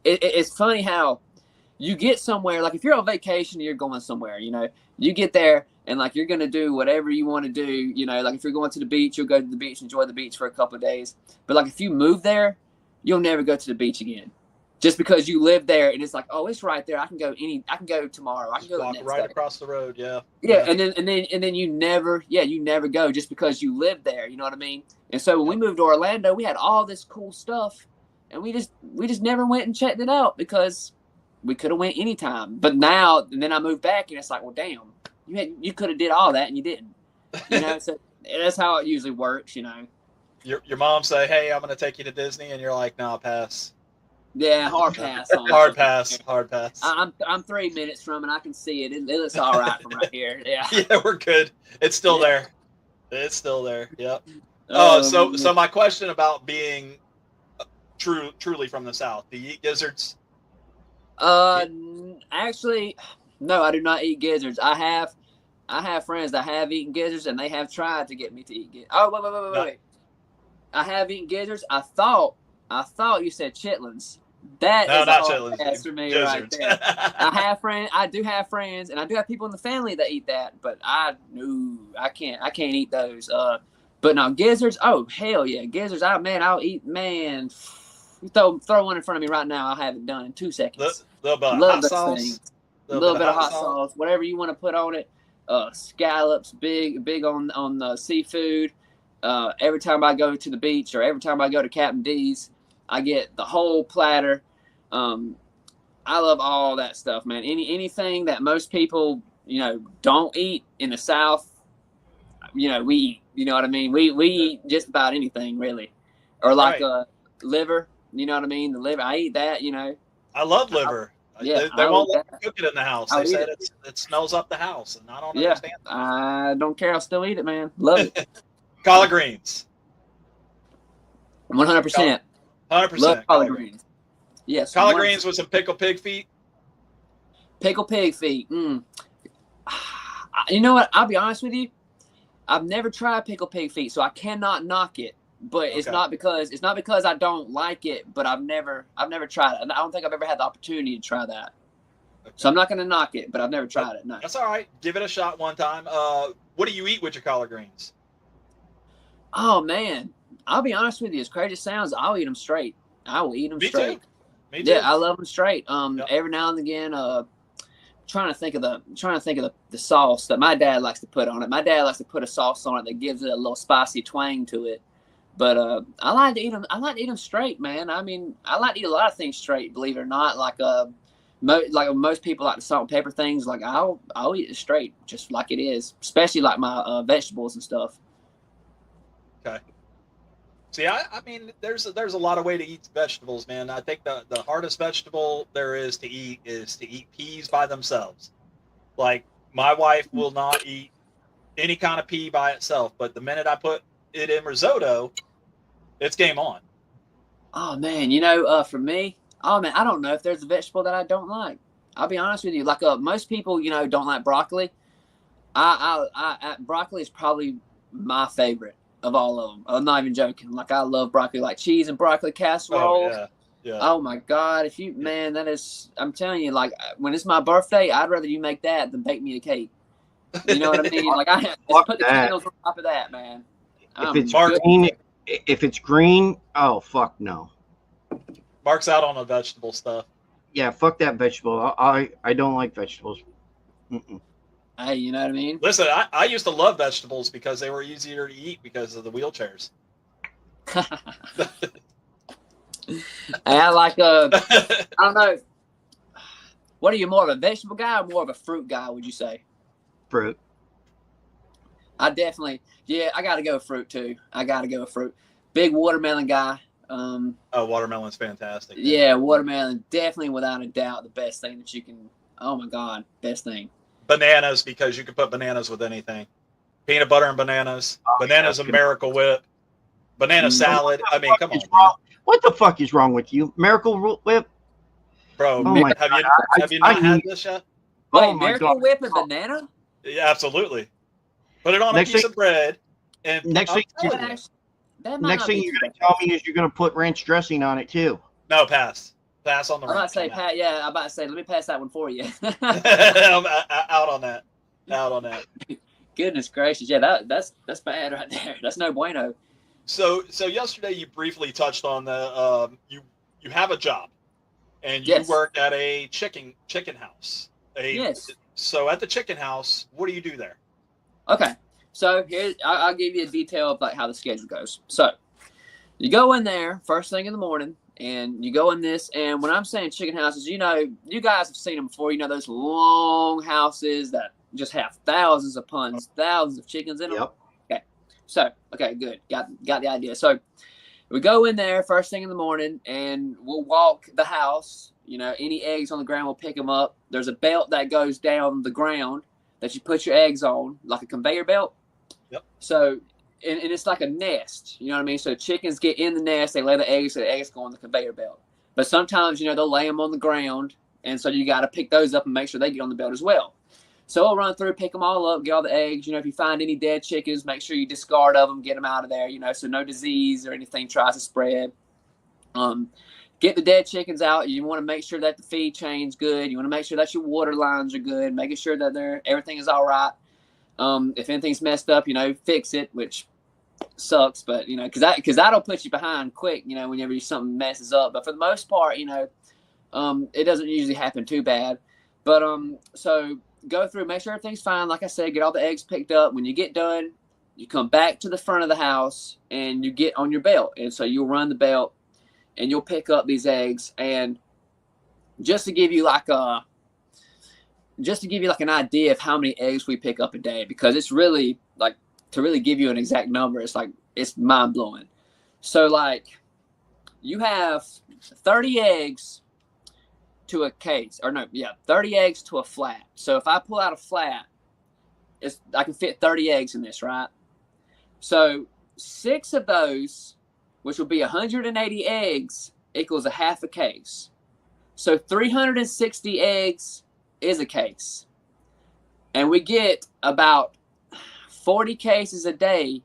It's funny how you get somewhere, like if you're on vacation, you're going somewhere, you know, you get there and like you're going to do whatever you want to do, you know, like if you're going to the beach, you'll go to the beach, enjoy the beach for a couple of days. But like if you move there, you'll never go to the beach again. Just because you live there and it's like, oh, it's right there. I can go tomorrow. I can go walk right across the road. Yeah. Yeah. And then you never go just because you live there. You know what I mean? And so when we moved to Orlando, we had all this cool stuff and we just never went and checked it out because we could have went anytime. But now, and then I moved back, and it's like, well, damn, you could have did all that and you didn't. You know, so that's how it usually works. You know. Your mom say, "Hey, I'm going to take you to Disney," and you're like, "No, pass." Yeah, hard pass on Hard it. pass. Hard pass. I'm 3 minutes from it. I can see it. It looks all right from right here. Yeah. Yeah, we're good. It's still there. It's still there. Yep. Um, So my question about being truly from the South. Do you eat gizzards? Actually, no, I do not eat gizzards. I have friends that have eaten gizzards, and they have tried to get me to eat gizzards. Oh, wait. I have eaten gizzards. I thought you said chitlins. That No, is not a chitlins. hard pass for me right Gizzards. there. I do have friends, and I do have people in the family that eat that, but I can't eat those. But no, gizzards. Oh hell yeah, gizzards. I'll eat. Man, you throw one in front of me right now. I'll have it done in 2 seconds. Little bit of Love hot those sauce. things. A little bit of hot sauce, whatever you want to put on it. Scallops, big on the seafood. Every time I go to the beach or every time I go to Captain D's, I get the whole platter. I love all that stuff, man. Anything that most people, don't eat in the South, we eat. You know what I mean? We eat just about anything, really. Or like liver, you know what I mean? The liver, I eat that, I love liver. Yeah, they won't let me cook it in the house. They said it smells up the house, and I don't understand. I don't care. I'll still eat it, man. Love it. Collard greens. 100%. 100%. Love collard greens. Yes. Collard greens with some pickled pig feet. Pickled pig feet. You know what? I'll be honest with you. I've never tried pickled pig feet, so I cannot knock it. But it's not because I don't like it, but I've never tried it. I don't think I've ever had the opportunity to try that. Okay. So I'm not going to knock it, but I've never tried it. No. That's all right. Give it a shot one time. What do you eat with your collard greens? Oh man, I'll be honest with you. As crazy as it sounds, I'll eat them straight. I will eat them straight. Me too. Yeah, I love them straight. Every now and again, trying to think of the sauce that my dad likes to put on it. My dad likes to put a sauce on it that gives it a little spicy twang to it. But I like to eat them. I like to eat them straight, man. I mean, I like to eat a lot of things straight. Believe it or not, like most people like the salt and pepper things. Like I'll eat it straight, just like it is. Especially like my vegetables and stuff. Okay. See, I mean, there's a lot of way to eat vegetables, man. I think the hardest vegetable there is to eat peas by themselves. Like my wife will not eat any kind of pea by itself, but the minute I put it in risotto, it's game on. Oh man, for me, I don't know if there's a vegetable that I don't like. I'll be honest with you. Like most people, don't like broccoli. Broccoli is probably my favorite of all of them. I'm not even joking. Like I love broccoli, like cheese and broccoli casserole. Oh yeah. Oh my God, that is. I'm telling you, like when it's my birthday, I'd rather you make that than bake me a cake. You know what I mean? Like I just put the candles on top of that, man. If it's green, oh fuck no. Mark's out on the vegetable stuff. Yeah, fuck that vegetable. I don't like vegetables. Mm-mm. Hey, you know what I mean? Listen, I used to love vegetables because they were easier to eat because of the wheelchairs. I like I don't know. What are you, more of a vegetable guy or more of a fruit guy? Would you say? Fruit. I gotta go with fruit too. I gotta go with fruit. Big watermelon guy. Watermelon's fantastic. Yeah, watermelon definitely without a doubt the best thing that you can. Oh my God, best thing. Bananas, because you can put bananas with anything. Peanut butter and bananas. Bananas and Miracle Whip. Banana salad. I mean, come on. What the fuck is wrong with you? Miracle Whip? Bro, have you not had this yet? Wait, Miracle Whip and banana? Yeah, absolutely. Put it on a piece of bread. And next thing you're going to tell me is you're going to put ranch dressing on it too. No, pass. Pass on the ranch. I'm about to say, let me pass that one for you. I'm out on that. Goodness gracious. Yeah, that's bad right there. That's no bueno. So yesterday you briefly touched on the you have a job and you work at a chicken house. Yes. So at the chicken house, what do you do there? Okay, so here I'll give you a detail of like how the schedule goes. So you go in there first thing in the morning, And you go in this, and when I'm saying chicken houses, you guys have seen them before. Those long houses that just have thousands upon thousands of chickens in them. Yep. Okay. So, okay, good. Got the idea. So we go in there first thing in the morning, and we'll walk the house. Any eggs on the ground, we'll pick them up. There's a belt that goes down the ground that you put your eggs on, like a conveyor belt. Yep. So, and it's like a nest, you know what I mean? So chickens get in the nest, they lay the eggs, so the eggs go on the conveyor belt. But sometimes, they'll lay them on the ground, and so you got to pick those up and make sure they get on the belt as well. So we'll run through, pick them all up, get all the eggs. If you find any dead chickens, make sure you discard of them, get them out of there, so no disease or anything tries to spread. Get the dead chickens out. You want to make sure that the feed chain's good. You want to make sure that your water lines are good, making sure that everything is all right. If anything's messed up, fix it, which sucks, but because that'll put you behind quick, whenever something messes up. But for the most part, it doesn't usually happen too bad. But so go through, make sure everything's fine. Like I said, get all the eggs picked up. When you get done, you come back to the front of the house and you get on your belt, and so you'll run the belt and you'll pick up these eggs. And just to give you like an idea of how many eggs we pick up a day, because it's really like, to really give you an exact number, it's mind blowing. So like you have 30 eggs to a case, 30 eggs to a flat. So if I pull out a flat, I can fit 30 eggs in this, right? So 6 of those, which will be 180 eggs, equals a half a case. So 360 eggs is a case. And we get about 40 cases a day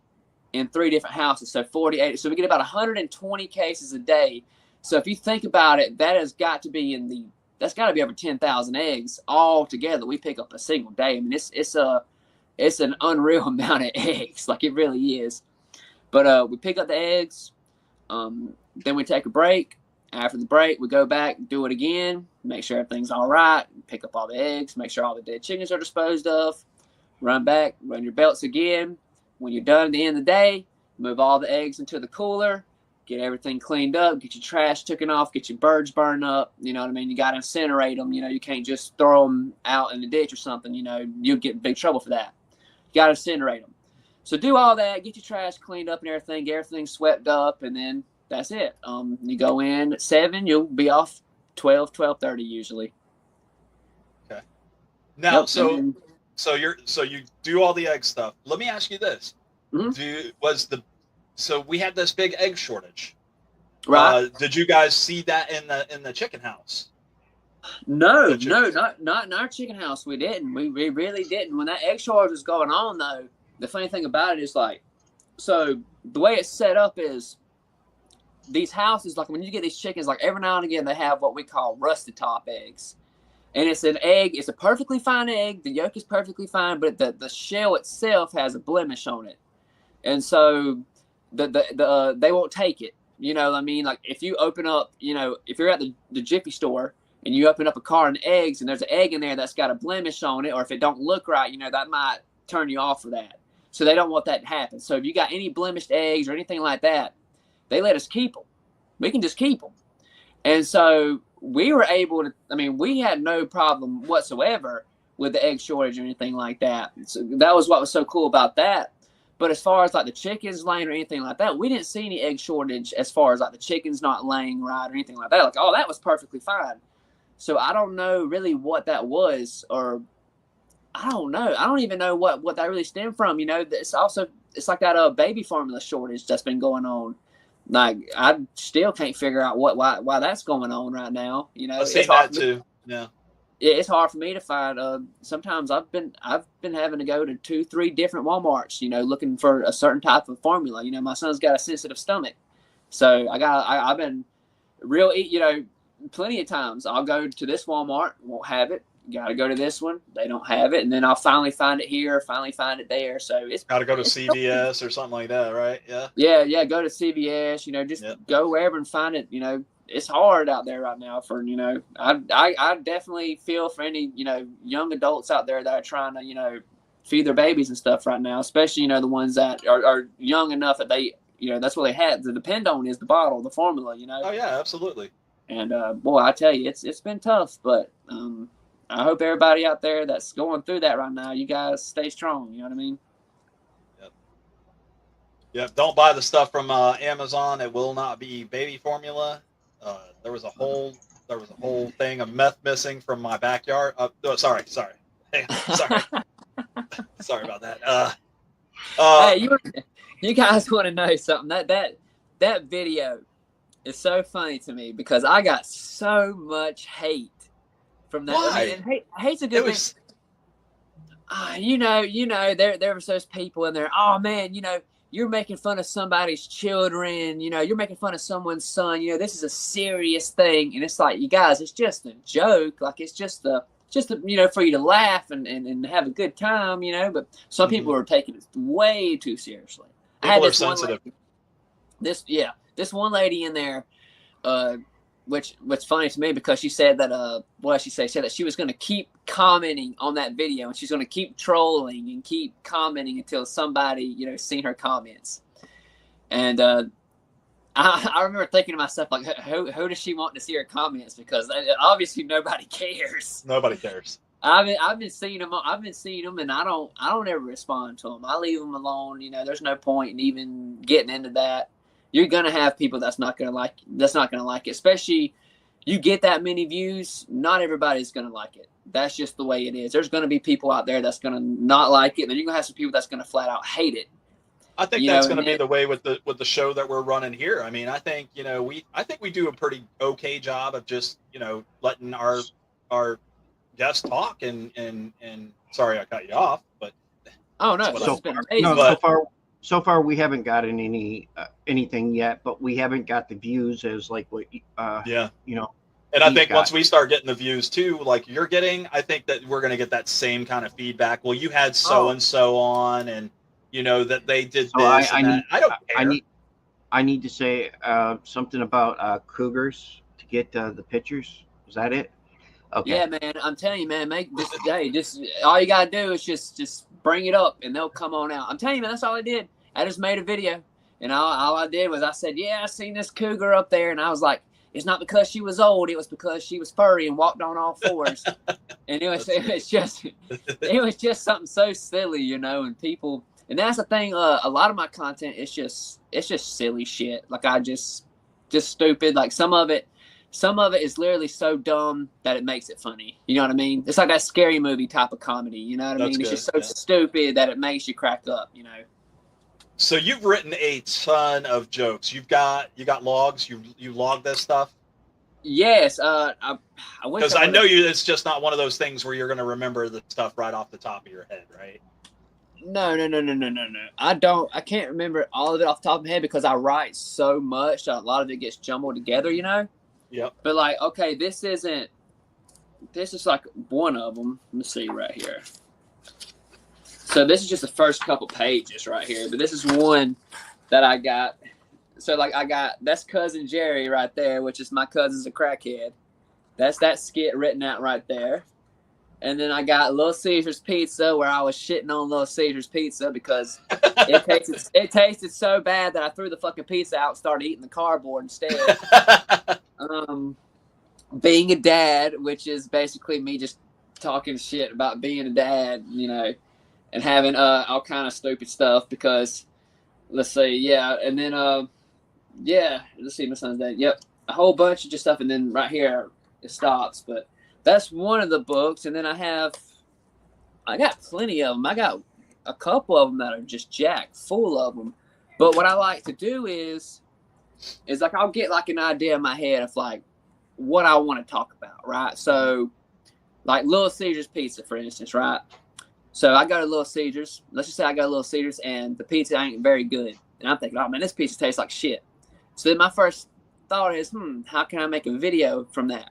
in 3 different houses. So 48. So we get about 120 cases a day. So if you think about it, that's got to be over 10,000 eggs all together. We pick up a single day. I mean, it's an unreal amount of eggs. Like, it really is. But we pick up the eggs. Then we take a break. After the break, we go back, do it again, make sure everything's all right, pick up all the eggs, make sure all the dead chickens are disposed of, run back, run your belts again. When you're done at the end of the day, move all the eggs into the cooler, get everything cleaned up, get your trash taken off, get your birds burned up. You know what I mean? You got to incinerate them. You can't just throw them out in the ditch or something. You'll get in big trouble for that. You got to incinerate them. So do all that, get your trash cleaned up and everything, get everything swept up, and then that's it. You go in at 7, you'll be off 12:30 usually. Okay. Now, Yep. so you do all the egg stuff. Let me ask you this: Mm-hmm. So we had this big egg shortage, Right? Did you guys see that in the chicken house? No, not in our chicken house. We didn't. We really didn't. When that egg shortage was going on, though, the funny thing about it is so the way it's set up is, these houses, like when you get these chickens, like every now and again they have what we call rusted top eggs, and it's an egg. It's a perfectly fine egg. The yolk is perfectly fine, but the shell itself has a blemish on it, and so they won't take it. I mean, like if you open up, if you're at the Jiffy store and you open up a carton of eggs and there's an egg in there that's got a blemish on it, or if it don't look right, that might turn you off for that. So they don't want that to happen. So if you got any blemished eggs or anything like that, they let us keep them. We can just keep them. And so we were able to, we had no problem whatsoever with the egg shortage or anything like that. So that was what was so cool about that. But as far as like the chickens laying or anything like that, we didn't see any egg shortage as far as like the chickens not laying right or anything like that. Like, that was perfectly fine. So I don't know really what that was, or I don't know. I don't even know what that really stemmed from. It's like that baby formula shortage that's been going on. Like, I still can't figure out why that's going on right now. I've seen that too. Yeah. It's hard for me to find. Sometimes I've been having to go to 2-3 different Walmarts, looking for a certain type of formula. My son's got a sensitive stomach, so I've been real. Plenty of times I'll go to this Walmart, won't have it. Got to go to this one, they don't have it, and then I'll finally find it here, finally find it there. So it's got to go to CVS or something like that, right? Yeah. Yeah. Go to CVS. Just go wherever and find it. It's hard out there right now for I definitely feel for any young adults out there that are trying to feed their babies and stuff right now, especially the ones that are young enough that they that's what they had to depend on is the bottle, the formula, Oh yeah, absolutely. And boy, I tell you, it's been tough, but I hope everybody out there that's going through that right now, you guys stay strong. You know what I mean? Yep. Don't buy the stuff from Amazon. It will not be baby formula. There was a whole thing of meth missing from my backyard. Sorry. Hey, sorry. Sorry about that. Hey, you guys want to know something? That video is so funny to me because I got so much hate from that. Why? And hate's a good thing. There was those people in there. Oh man, you're making fun of somebody's children. You're making fun of someone's son. This is a serious thing, and it's like, you guys, it's just a joke. Like it's just for you to laugh and have a good time. But some people are taking it way too seriously. People are sensitive. This one lady in there, what's funny to me because she said that she said that she was going to keep commenting on that video and she's going to keep trolling and keep commenting until somebody seen her comments. And I remember thinking to myself, like, who does she want to see her comments? Because obviously nobody cares. Nobody cares. I've been seeing them, and I don't ever respond to them. I leave them alone. There's no point in even getting into that. You're gonna have people that's not gonna like it. Especially, you get that many views, not everybody's gonna like it. That's just the way it is. There's gonna be people out there that's gonna not like it, and then you're gonna have some people that's gonna flat out hate it. I think that's going to be the way with the show that we're running here. I mean, I think we do a pretty okay job of just letting our guests talk and sorry I cut you off, but oh no, so far we haven't gotten anything yet, but we haven't got the views as like what And I think once we start getting the views too, like you're getting, I think that we're going to get that same kind of feedback. Well, you had so and so on, and that they did this. I don't care. I need to say something about cougars to get the pictures. Is that it? Okay. Yeah, man. I'm telling you, man. Make this day. Just all you gotta do is just bring it up, and they'll come on out. I'm telling you, man. That's all I did. I just made a video, and all I did was I said, "Yeah, I seen this cougar up there," and I was like, "It's not because she was old. It was because she was furry and walked on all fours." And it was just something so silly, and people. And that's the thing. A lot of my content is just silly shit. Like I just stupid. Like some of it is literally so dumb that it makes it funny. You know what I mean? It's like that scary movie type of comedy. You know what I mean? It's just so stupid that it makes you crack up. So you've written a ton of jokes. You got logs. You log this stuff. Yes. Because I know you. It's just not one of those things where you're going to remember the stuff right off the top of your head, right? No. I can't remember all of it off the top of my head because I write so much. A lot of it gets jumbled together, Yep. But like, okay, this is like one of them. Let me see right here. So this is just the first couple pages right here, but this is one that I got. So like that's Cousin Jerry right there, which is my cousin's a crackhead. That's that skit written out right there. And then I got Little Caesar's Pizza, where I was shitting on Little Caesar's Pizza because it tasted so bad that I threw the fucking pizza out and started eating the cardboard instead. Being a dad, which is basically me just talking shit about being a dad, and having all kind of stupid stuff because, let's see, and then let's see, my son's dad. Yep, a whole bunch of just stuff, and then right here it stops, but. That's one of the books, and then I got plenty of them. I got a couple of them that are just jacked full of them. But what I like to do is like I'll get like an idea in my head of like what I want to talk about, right? So, like Little Caesar's Pizza, for instance, right? So I go to Little Caesar's. Let's just say I go to Little Caesar's, and the pizza ain't very good, and I'm thinking, oh man, this pizza tastes like shit. So then my first thought is, how can I make a video from that?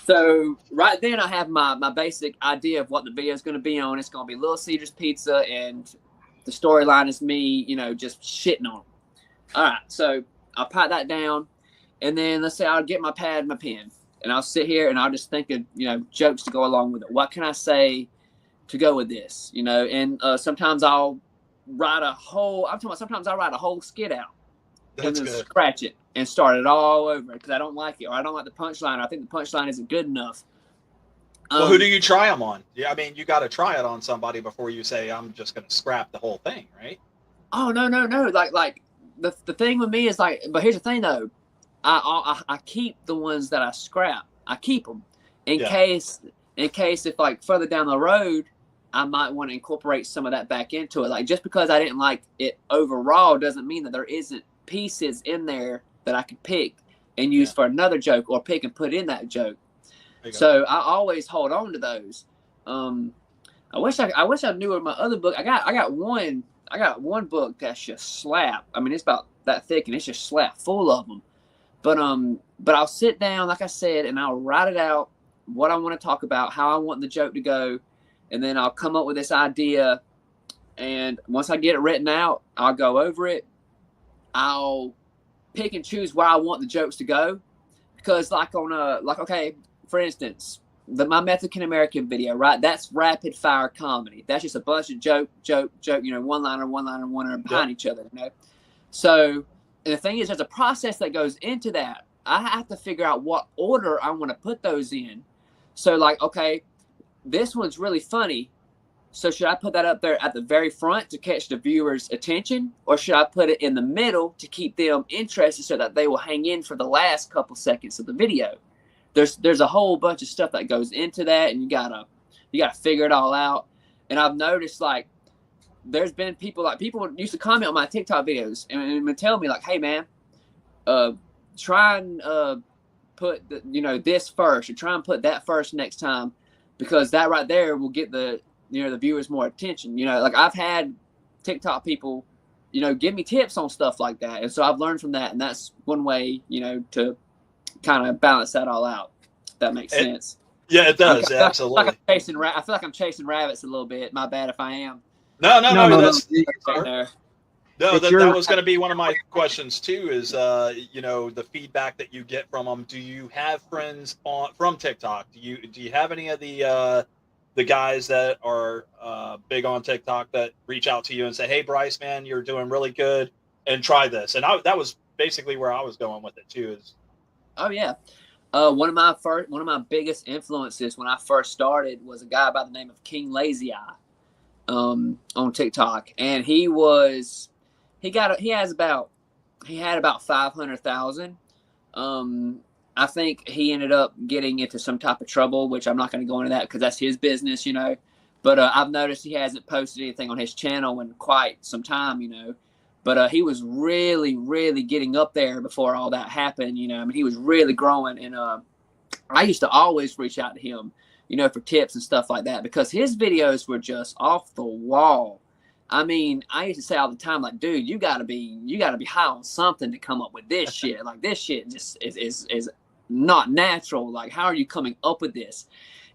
So right then I have my basic idea of what the video is going to be on. It's going to be Little Caesar's Pizza, and the storyline is me, just shitting on them. All right, so I'll put that down, and then let's say I'll get my pad and my pen, and I'll sit here and I'll just think of jokes to go along with it. What can I say to go with this? And sometimes I'll write a whole. I'm talking about sometimes I write a whole skit out and That's then good. scratch it and start it all over because I don't like it or I don't like the punchline. Or I think the punchline isn't good enough. Well, who do you try them on? Yeah, I mean, you got to try it on somebody before you say, I'm just going to scrap the whole thing, right? Oh, no. Like the thing with me is like, but here's the thing though. I keep the ones that I scrap. I keep them in case if like further down the road, I might want to incorporate some of that back into it. Like just because I didn't like it overall doesn't mean that there isn't pieces in there that I could pick and use for another joke or pick and put in that joke. So I always hold on to those. I wish I knew of my other book. I got one book that's just slap. I mean, it's about that thick and it's just slap full of them. But I'll sit down, like I said, and I'll write it out, what I want to talk about, how I want the joke to go, and then I'll come up with this idea. And once I get it written out, I'll go over it. I'll pick and choose where I want the jokes to go, because okay, for instance, my Mexican American video, right? That's rapid fire comedy. That's just a bunch of joke, one liner behind each other, So. And the thing is, there's a process that goes into that. I have to figure out what order I want to put those in. So, like, okay, this one's really funny. So should I put that up there at the very front to catch the viewer's attention? Or should I put it in the middle to keep them interested so that they will hang in for the last couple seconds of the video? There's a whole bunch of stuff that goes into that, and you gotta figure it all out. And I've noticed, like, there's been people used to comment on my TikTok videos and tell me like, hey man, try and put this first, or try and put that first next time, because that right there will get the viewers more attention. Like I've had TikTok people, give me tips on stuff like that. And so I've learned from that. And that's one way, to kind of balance that all out. If that makes sense. Yeah, it does. Absolutely. I feel like I'm chasing rabbits a little bit. My bad if I am. No. That That was going to be one of my questions too. Is the feedback that you get from them. Do you have friends from TikTok? Do you have any of the guys that are big on TikTok that reach out to you and say, "Hey, Bryce, man, you're doing really good, and try this." And that was basically where I was going with it too. Oh yeah, one of my biggest influences when I first started was a guy by the name of King Lazy Eye. On TikTok, and he had about 500,000. I think he ended up getting into some type of trouble, which I'm not going to go into that because that's his business, but I've noticed he hasn't posted anything on his channel in quite some time, but he was really, really getting up there before all that happened. I mean, he was really growing, and I used to always reach out to him for tips and stuff like that, because his videos were just off the wall. I mean, I used to say all the time, like, dude, you gotta be high on something to come up with this shit. Like, this shit just is not natural. Like, how are you coming up with this?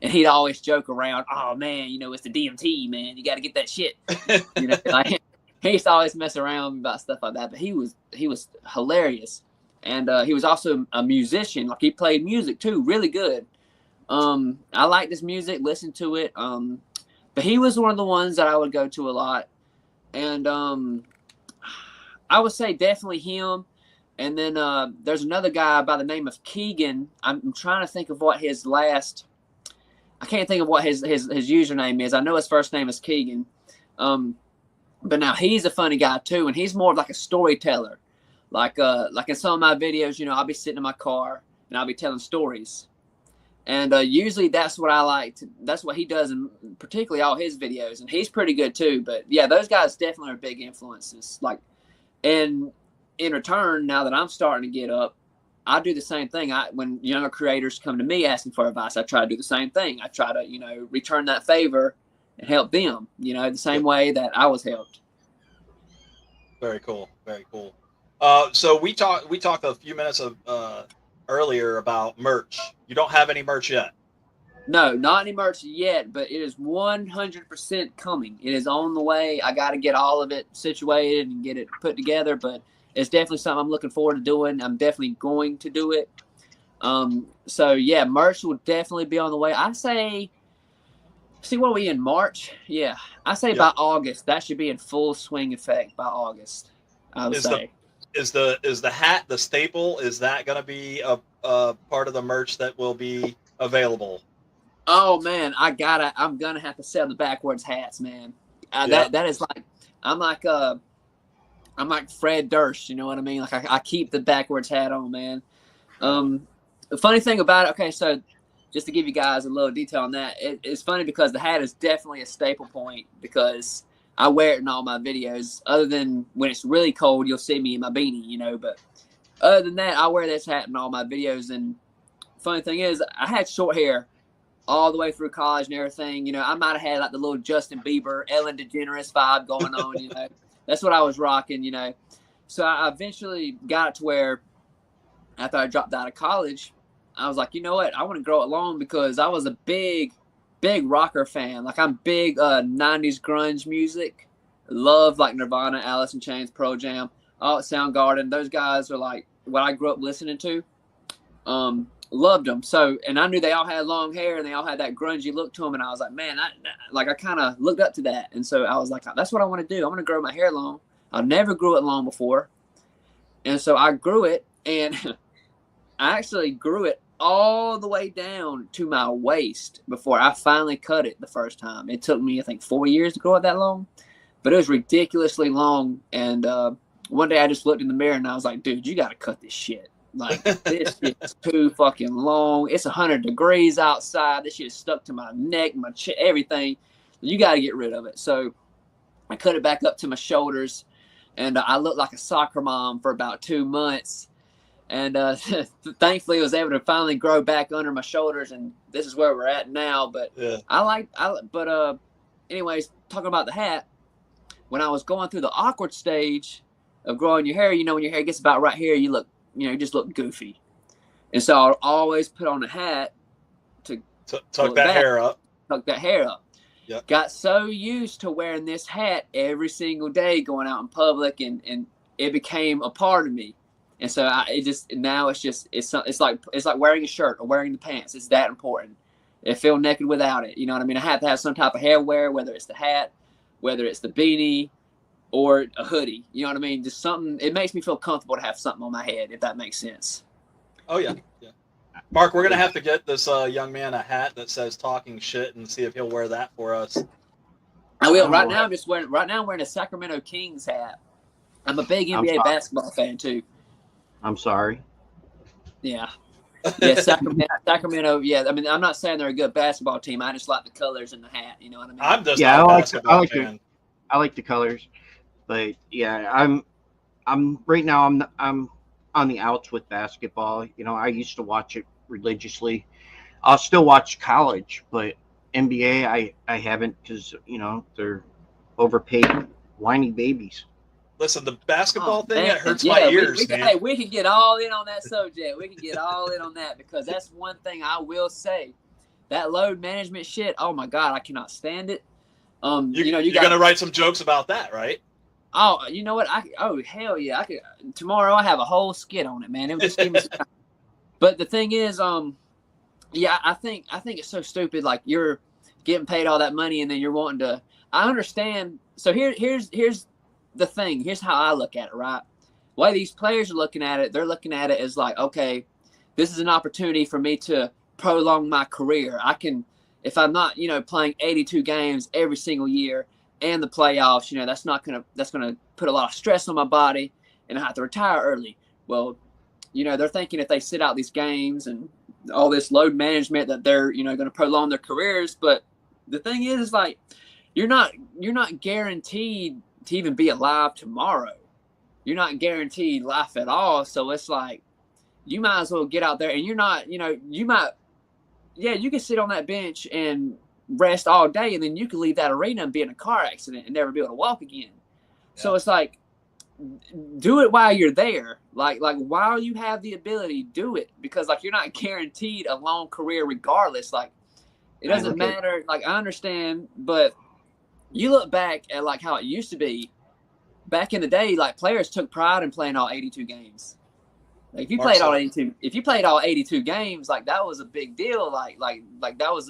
And he'd always joke around, oh man, it's the DMT, man. You got to get that shit. Like, he used to always mess around about stuff like that. But he was hilarious, and he was also a musician. Like, he played music too, really good. I liked his music, listened to it. But he was one of the ones that I would go to a lot. And I would say definitely him. And then there's another guy by the name of Keegan. I'm trying to think of what his I can't think of what his username is. I know his first name is Keegan. But now he's a funny guy too, and he's more of like a storyteller. Like in some of my videos, I'll be sitting in my car and I'll be telling stories. And usually that's what I like. That's what he does, in particularly all his videos. And he's pretty good too. But yeah, those guys definitely are big influences. Like, and in return, now that I'm starting to get up, I do the same thing. When younger creators come to me asking for advice, I try to do the same thing. I try to, return that favor and help them, the same way that I was helped. Very cool. Very cool. So we talked a few minutes earlier about merch. You don't have any merch yet? No, not any merch yet, but it is 100% coming. It is on the way. I got to get all of it situated and get it put together, but it's definitely something I'm looking forward to doing. I'm definitely going to do it. So yeah, merch will definitely be on the way. I say See, what are we in March? Yeah, I say Yep. by August that should be in full swing effect by August. I would Is the say. is the hat the staple? Is that going to be a part of the merch that will be available? Oh man, I'm gonna have to sell the backwards hats, man. Yeah. That is like I'm like I'm like Fred Durst, you know what I mean? Like I keep the backwards hat on, man. The funny thing about it, okay, so just to give you guys a little detail on that, it's funny because the hat is definitely a staple point because I wear it in all my videos. Other than when it's really cold, you'll see me in my beanie, you know. But other than that, I wear this hat in all my videos. And funny thing is, I had short hair all the way through college and everything. You know, I might have had like the little Justin Bieber, Ellen DeGeneres vibe going on. You know, that's what I was rocking. You know, so I eventually got it to where after I dropped out of college, I was like, you know what? I want to grow it long because I was a big rocker fan. Like I'm big 90s grunge music. Love like Nirvana, Alice in Chains, Pearl Jam, all Soundgarden. Those guys are like what I grew up listening to. Loved them. So, and I knew they all had long hair and they all had that grungy look to them. And I was like, man, I kind of looked up to that. And so I was like, that's what I want to do. I want to grow my hair long. I never grew it long before. And so I grew it, and I actually grew it all the way down to my waist before I finally cut it the first time. It took me, I think, 4 years to grow it that long, but it was ridiculously long. And one day I just looked in the mirror and I was like, dude, you got to cut this shit. Like, this shit is too fucking long. It's 100 degrees outside. This shit is stuck to my neck, my everything. You got to get rid of it. So I cut it back up to my shoulders, and I looked like a soccer mom for about 2 months. And thankfully, I was able to finally grow back under my shoulders, and this is where we're at now. But Yeah. anyways, talking about the hat, when I was going through the awkward stage of growing your hair, you know, when your hair gets about right here, you look, you just look goofy. And so I'll always put on a hat to tuck that hair up. Tuck that hair up. Yep. Got so used to wearing this hat every single day, going out in public, and it became a part of me. And so it's like wearing a shirt or wearing the pants. It's that important. I feel naked without it. You know what I mean? I have to have some type of hair wear, whether it's the hat, whether it's the beanie, or a hoodie. You know what I mean? Just something. It makes me feel comfortable to have something on my head, if that makes sense. Oh yeah, yeah. Mark, we're gonna have to get this young man a hat that says "Talking Shit" and see if he'll wear that for us. I will. Right now, I'm wearing a Sacramento Kings hat. I'm a big NBA basketball fan too. I'm sorry. Yeah. Yeah, Sacramento. Yeah, I mean, I'm not saying they're a good basketball team. I just like the colors in the hat. You know what I mean? I'm just not a basketball fan. I like the colors, but yeah, I'm right now. I'm on the outs with basketball. You know, I used to watch it religiously. I'll still watch college, but NBA, I haven't because they're overpaid, whiny babies. Listen, the basketball thing, it hurts my ears, man. We can get all in on that subject. We can get all in on that because that's one thing I will say. That load management shit, oh my God, I cannot stand it. You're going to write some jokes about that, right? Oh, you know what? Hell yeah. Tomorrow I have a whole skit on it, man. It would just give me some time. But the thing is, yeah, I think it's so stupid. Like, you're getting paid all that money and then you're wanting to, I understand. So here's the thing. Here's how I look at it, right? The way these players are looking at it, they're looking at it as like, okay, this is an opportunity for me to prolong my career. I can, if I'm not, playing 82 games every single year and the playoffs, that's gonna put a lot of stress on my body and I have to retire early. Well, they're thinking if they sit out these games and all this load management that they're, going to prolong their careers. But the thing is, like, you're not guaranteed to even be alive tomorrow. You're not guaranteed life at all. So it's like, you might as well get out there and you're not, you can sit on that bench and rest all day and then you can leave that arena and be in a car accident and never be able to walk again. Yeah. So it's like, do it while you're there. Like while you have the ability, do it, because like you're not guaranteed a long career regardless. Like, it doesn't matter. Like, I understand, but you look back at like how it used to be back in the day, like players took pride in playing all 82 games. Like if you played all 82 games, like that was a big deal. Like that was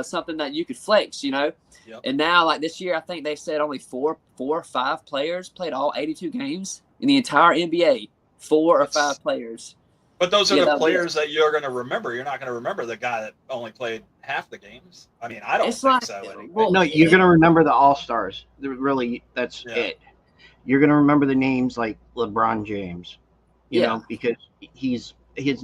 something that you could flex, you know. Yep. And now, like this year, I think they said only four or five players played all 82 games in the entire NBA. 4 or 5 players. But those are the players that you're going to remember. You're not going to remember the guy that only played half the games. I mean, I don't think so. Anyway. Well, no, you're going to remember the All-Stars. Really, that's it. You're going to remember the names like LeBron James, you know, because his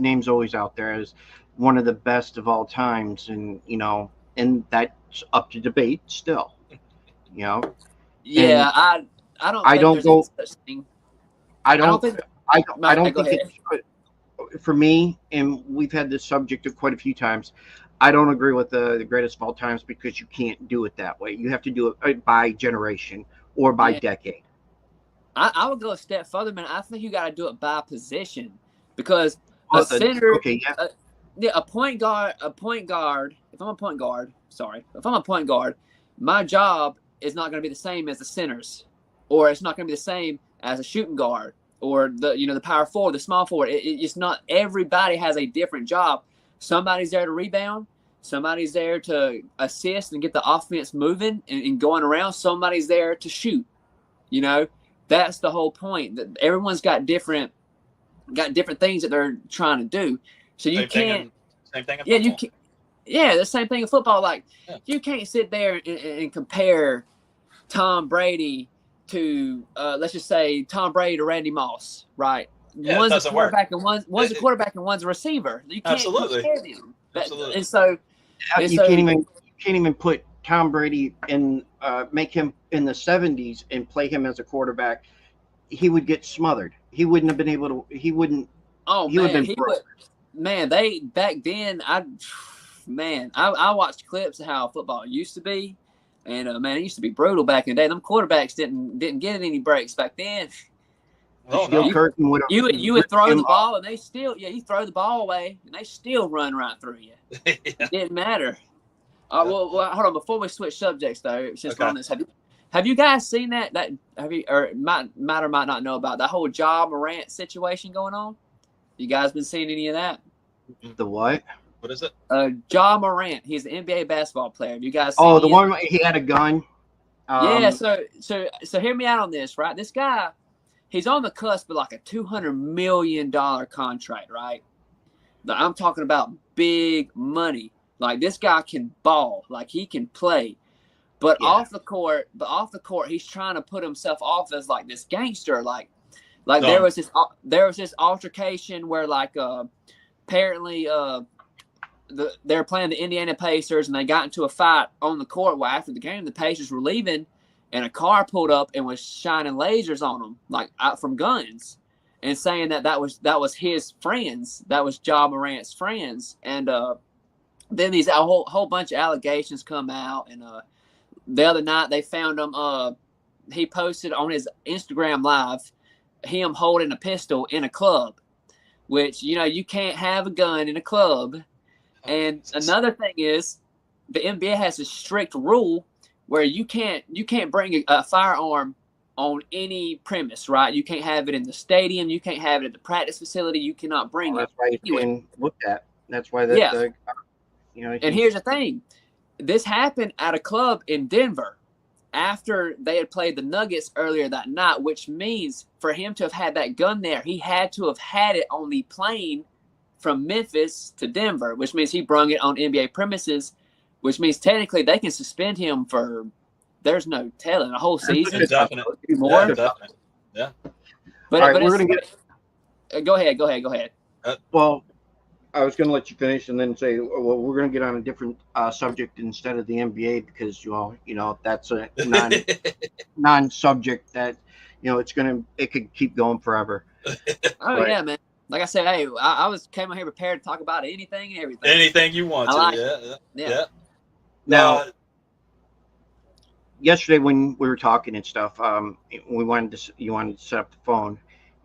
name's always out there as one of the best of all times, and you know, and that's up to debate still, you know. Yeah, and I don't think it's for me, and we've had this subject quite a few times. I don't agree with the greatest of all times because you can't do it that way. You have to do it by generation or by decade. I would go a step further, man. I think you got to do it by position because a center, a point guard. If I'm a point guard, my job is not going to be the same as the centers, or it's not going to be the same as a shooting guard, or the power forward, the small forward. It's not. Everybody has a different job. Somebody's there to rebound. Somebody's there to assist and get the offense moving and going around. Somebody's there to shoot. You know, that's the whole point. That everyone's got different things that they're trying to do. So you can't. Same thing in football. You can't. Yeah, the same thing in football. Like you can't sit there and compare Tom Brady to let's just say Tom Brady to Randy Moss, right? Yeah, one's a quarterback and one's a quarterback and one's a receiver. You can't compare them. Absolutely. And so you can't even put Tom Brady in make him in the 70s and play him as a quarterback. He would get smothered. He wouldn't have been able to. He wouldn't. Oh man, they back then. I watched clips of how football used to be, and man, it used to be brutal back in the day. Them quarterbacks didn't get any breaks back then. Oh, no. You would throw the ball, and they still you throw the ball away, and they still run right through you. It didn't matter. Well, hold on. Before we switch subjects, though, since we're on this, have you guys seen that? Have you or might or might not know about that whole Ja Morant situation going on? You guys been seeing any of that? The what? What is it? Ja Morant. He's an NBA basketball player. You guys? Oh, the one he had a gun. Yeah. So hear me out on this, right? This guy, he's on the cusp of like a $200 million contract, right? I'm talking about big money. Like this guy can ball, like he can play, but off the court, he's trying to put himself off as like this gangster. Like there was this altercation where like apparently they were playing the Indiana Pacers and they got into a fight on the court. Well, after the game, the Pacers were leaving and a car pulled up and was shining lasers on them, like out from guns, and saying that was his friends, that was Ja Morant's friends, and then these whole bunch of allegations come out, and the other night they found him. He posted on his Instagram Live him holding a pistol in a club, which you can't have a gun in a club. And another thing is, the NBA has a strict rule where you can't bring a firearm on any premise, right? You can't have it in the stadium. You can't have it at the practice facility. You cannot bring it. That's why it's being looked at. That's why And here's the thing. This happened at a club in Denver after they had played the Nuggets earlier that night, which means for him to have had that gun there, he had to have had it on the plane from Memphis to Denver, which means he brung it on NBA premises, which means technically they can suspend him for, there's no telling, a whole season. Definitely. More. Yeah, definitely. Yeah. But all right, we're going to get... Go ahead. Well, I was going to let you finish and then say, well, we're going to get on a different subject instead of the NBA because, that's a non-subject that, it could keep going forever. Yeah, man. Like I said, hey, I came out here prepared to talk about anything and everything. Anything you want to. Yeah. Now, yesterday when we were talking and stuff, you wanted to set up the phone,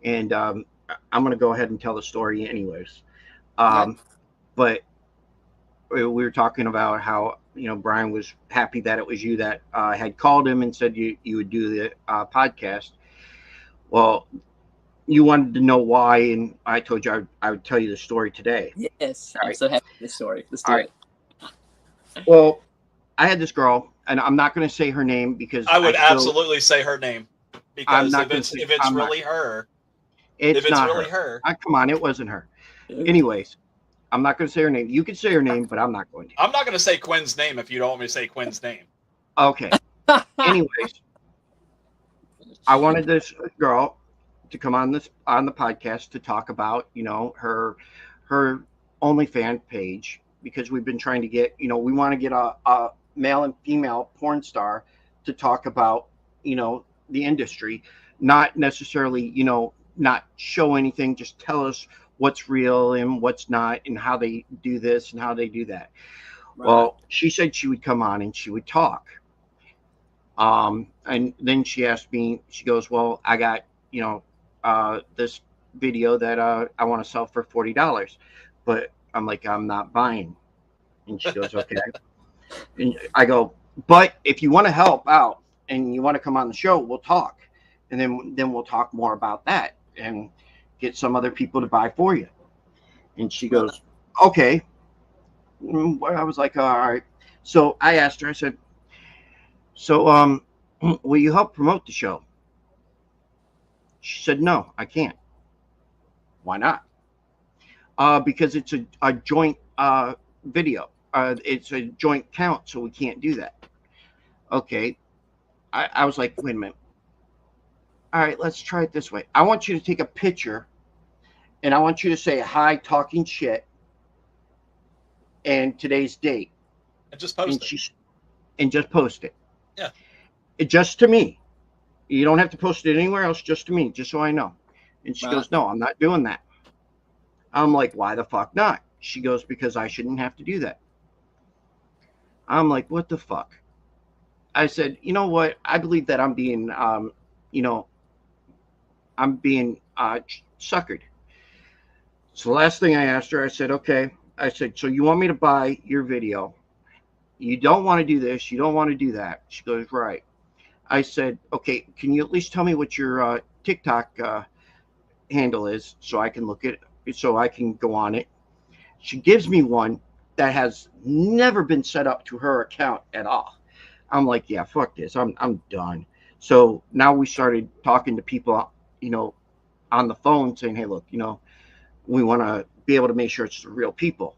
and I'm going to go ahead and tell the story anyways. But we were talking about how Brian was happy that it was you that had called him and said you would do the podcast. Well, you wanted to know why, and I told you I would tell you the story today. Yes, All I'm right. so happy with this story. Let's do All right. it. Well, I had this girl, and I'm not going to say her name because I would I still, absolutely say her name I'm because not going to say. if it's I'm not. really her, It's if it's not really her. her, Come on, it wasn't her. Anyways, I'm not going to say her name. You can say her name, but I'm not going to. I'm not going to say Quinn's name if you don't want me to say Quinn's name. Okay. Anyways, I wanted this girl to come on the podcast to talk about, you know, her OnlyFans page, because we've been trying to get, you know, we want to get a male and female porn star to talk about, you know, the industry, not necessarily, you know, not show anything, just tell us what's real and what's not, and how they do this and how they do that. Right. Well, she said she would come on and she would talk. And then she asked me, she goes, well, I got, you know, this video that I want to sell for $40, but I'm like, I'm not buying. And she goes, okay. And I go, but if you want to help out and you want to come on the show, we'll talk. And then we'll talk more about that and get some other people to buy for you. And she goes, okay. I was like, all right. So I asked her, I said, so, will you help promote the show? She said, no, I can't. Why not? Because it's a joint video. It's a joint count, so we can't do that. Okay. I was like, wait a minute. All right, let's try it this way. I want you to take a picture, and I want you to say, hi, talking shit, and today's date. And just post it. And just post it. Yeah. Just to me. You don't have to post it anywhere else, just to me, just so I know. And she goes, no, I'm not doing that. I'm like, why the fuck not? She goes, because I shouldn't have to do that. I'm like, what the fuck? I said, you know what? I believe that I'm being, you know, I'm being suckered. So the last thing I asked her, I said, okay. I said, so you want me to buy your video? You don't want to do this. You don't want to do that. She goes, right. I said, okay, can you at least tell me what your TikTok handle is so I can look at it, so I can go on it? She gives me one that has never been set up to her account at all. I'm like, yeah, fuck this. I'm done. So now we started talking to people, you know, on the phone saying, hey, look, you know, we want to be able to make sure it's the real people.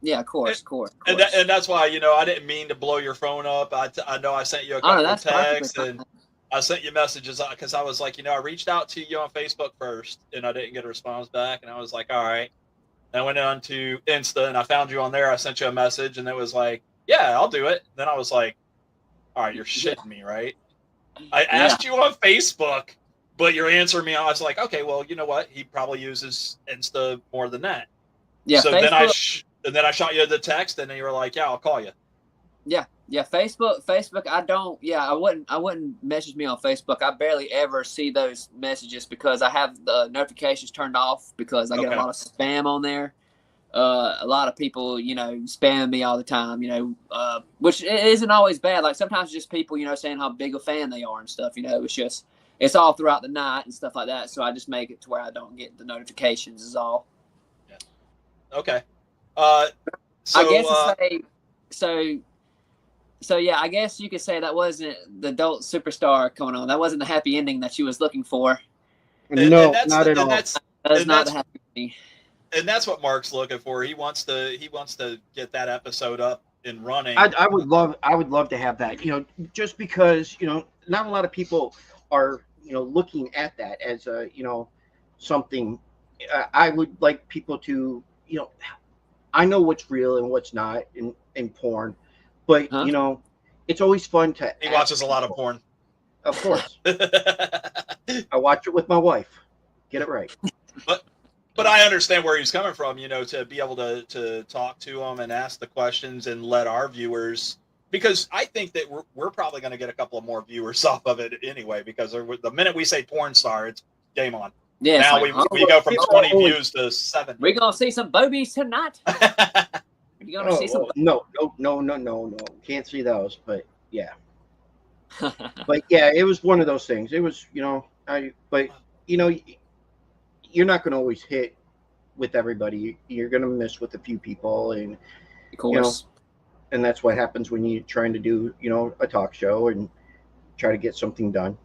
Yeah, of course. And that's why, you know, I didn't mean to blow your phone up. I know I sent you a couple of texts and I sent you messages because I was like, you know, I reached out to you on Facebook first and I didn't get a response back. And I was like, all right. And I went on to Insta and I found you on there. I sent you a message and it was like, yeah, I'll do it. Then I was like, all right, you're shitting me, right? I asked you on Facebook, but you're answering me. I was like, okay, well, you know what? He probably uses Insta more than that. Yeah. So Facebook, then I shot you the text, and then you were like, "Yeah, I'll call you." Yeah. Facebook. I don't. Yeah, I wouldn't message me on Facebook. I barely ever see those messages because I have the notifications turned off because I get a lot of spam on there. A lot of people, you know, spam me all the time. You know, which isn't always bad. Like sometimes just people, you know, saying how big a fan they are and stuff. You know, it's all throughout the night and stuff like that. So I just make it to where I don't get the notifications. Is all. Yeah. Okay. So, I guess to say, so yeah, I guess you could say that wasn't the adult superstar coming on. That wasn't the happy ending that she was looking for. No, not at all. That's not the happy ending. And that's what Mark's looking for. He wants to get that episode up and running. I would love to have that. You know, just because, you know, not a lot of people are, you know, looking at that as a, you know, something. I would like people to, you know, I know what's real and what's not in porn, but you know, it's always fun to. He watches a lot of porn. Of course. I watch it with my wife. Get it right. But I understand where he's coming from, you know, to be able to talk to him and ask the questions and let our viewers, because I think that we're probably going to get a couple of more viewers off of it anyway, because the minute we say porn star, it's game on. Yeah, now we go from 20 views to 7. We're going to see some boobies tonight. You're going to see some. No. Can't see those, but yeah. But yeah, it was one of those things. It was, you know, but you know, you're not going to always hit with everybody. You're going to miss with a few people, and Of course. and that's what happens when you're trying to do, a talk show and try to get something done.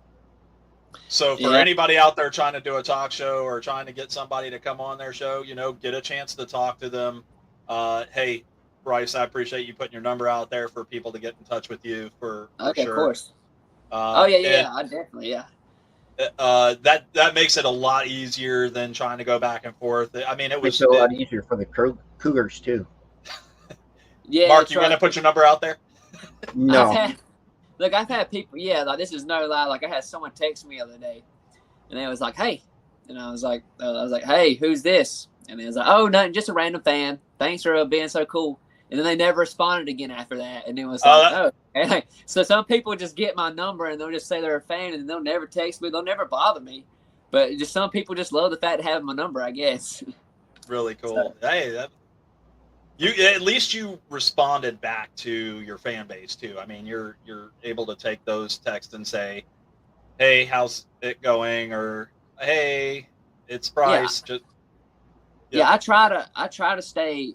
So for anybody out there trying to do a talk show or trying to get somebody to come on their show, get a chance to talk to them. Hey, Bryce, I appreciate you putting your number out there for people to get in touch with you for Okay, sure. Of course. I Definitely, yeah. That makes it a lot easier than trying to go back and forth. I mean, it Makes was it a lot easier for the Cougars too. Yeah. Mark, you want to put your number out there? No. I've had people, like this is no lie. Like I had someone text me the other day, and they was like, "Hey," and I was like, "Hey, who's this?" And they was like, "Oh, nothing, just a random fan. Thanks for being so cool." And then they never responded again after that. And it was like, And so some people just get my number and they'll just say they're a fan and they'll never text me. They'll never bother me. But just some people just love the fact of having my number, I guess. Really cool. So, hey, at least you responded back to your fan base too. I mean, you're able to take those texts and say, "Hey, how's it going?" or "Hey, it's Bryce." I try to stay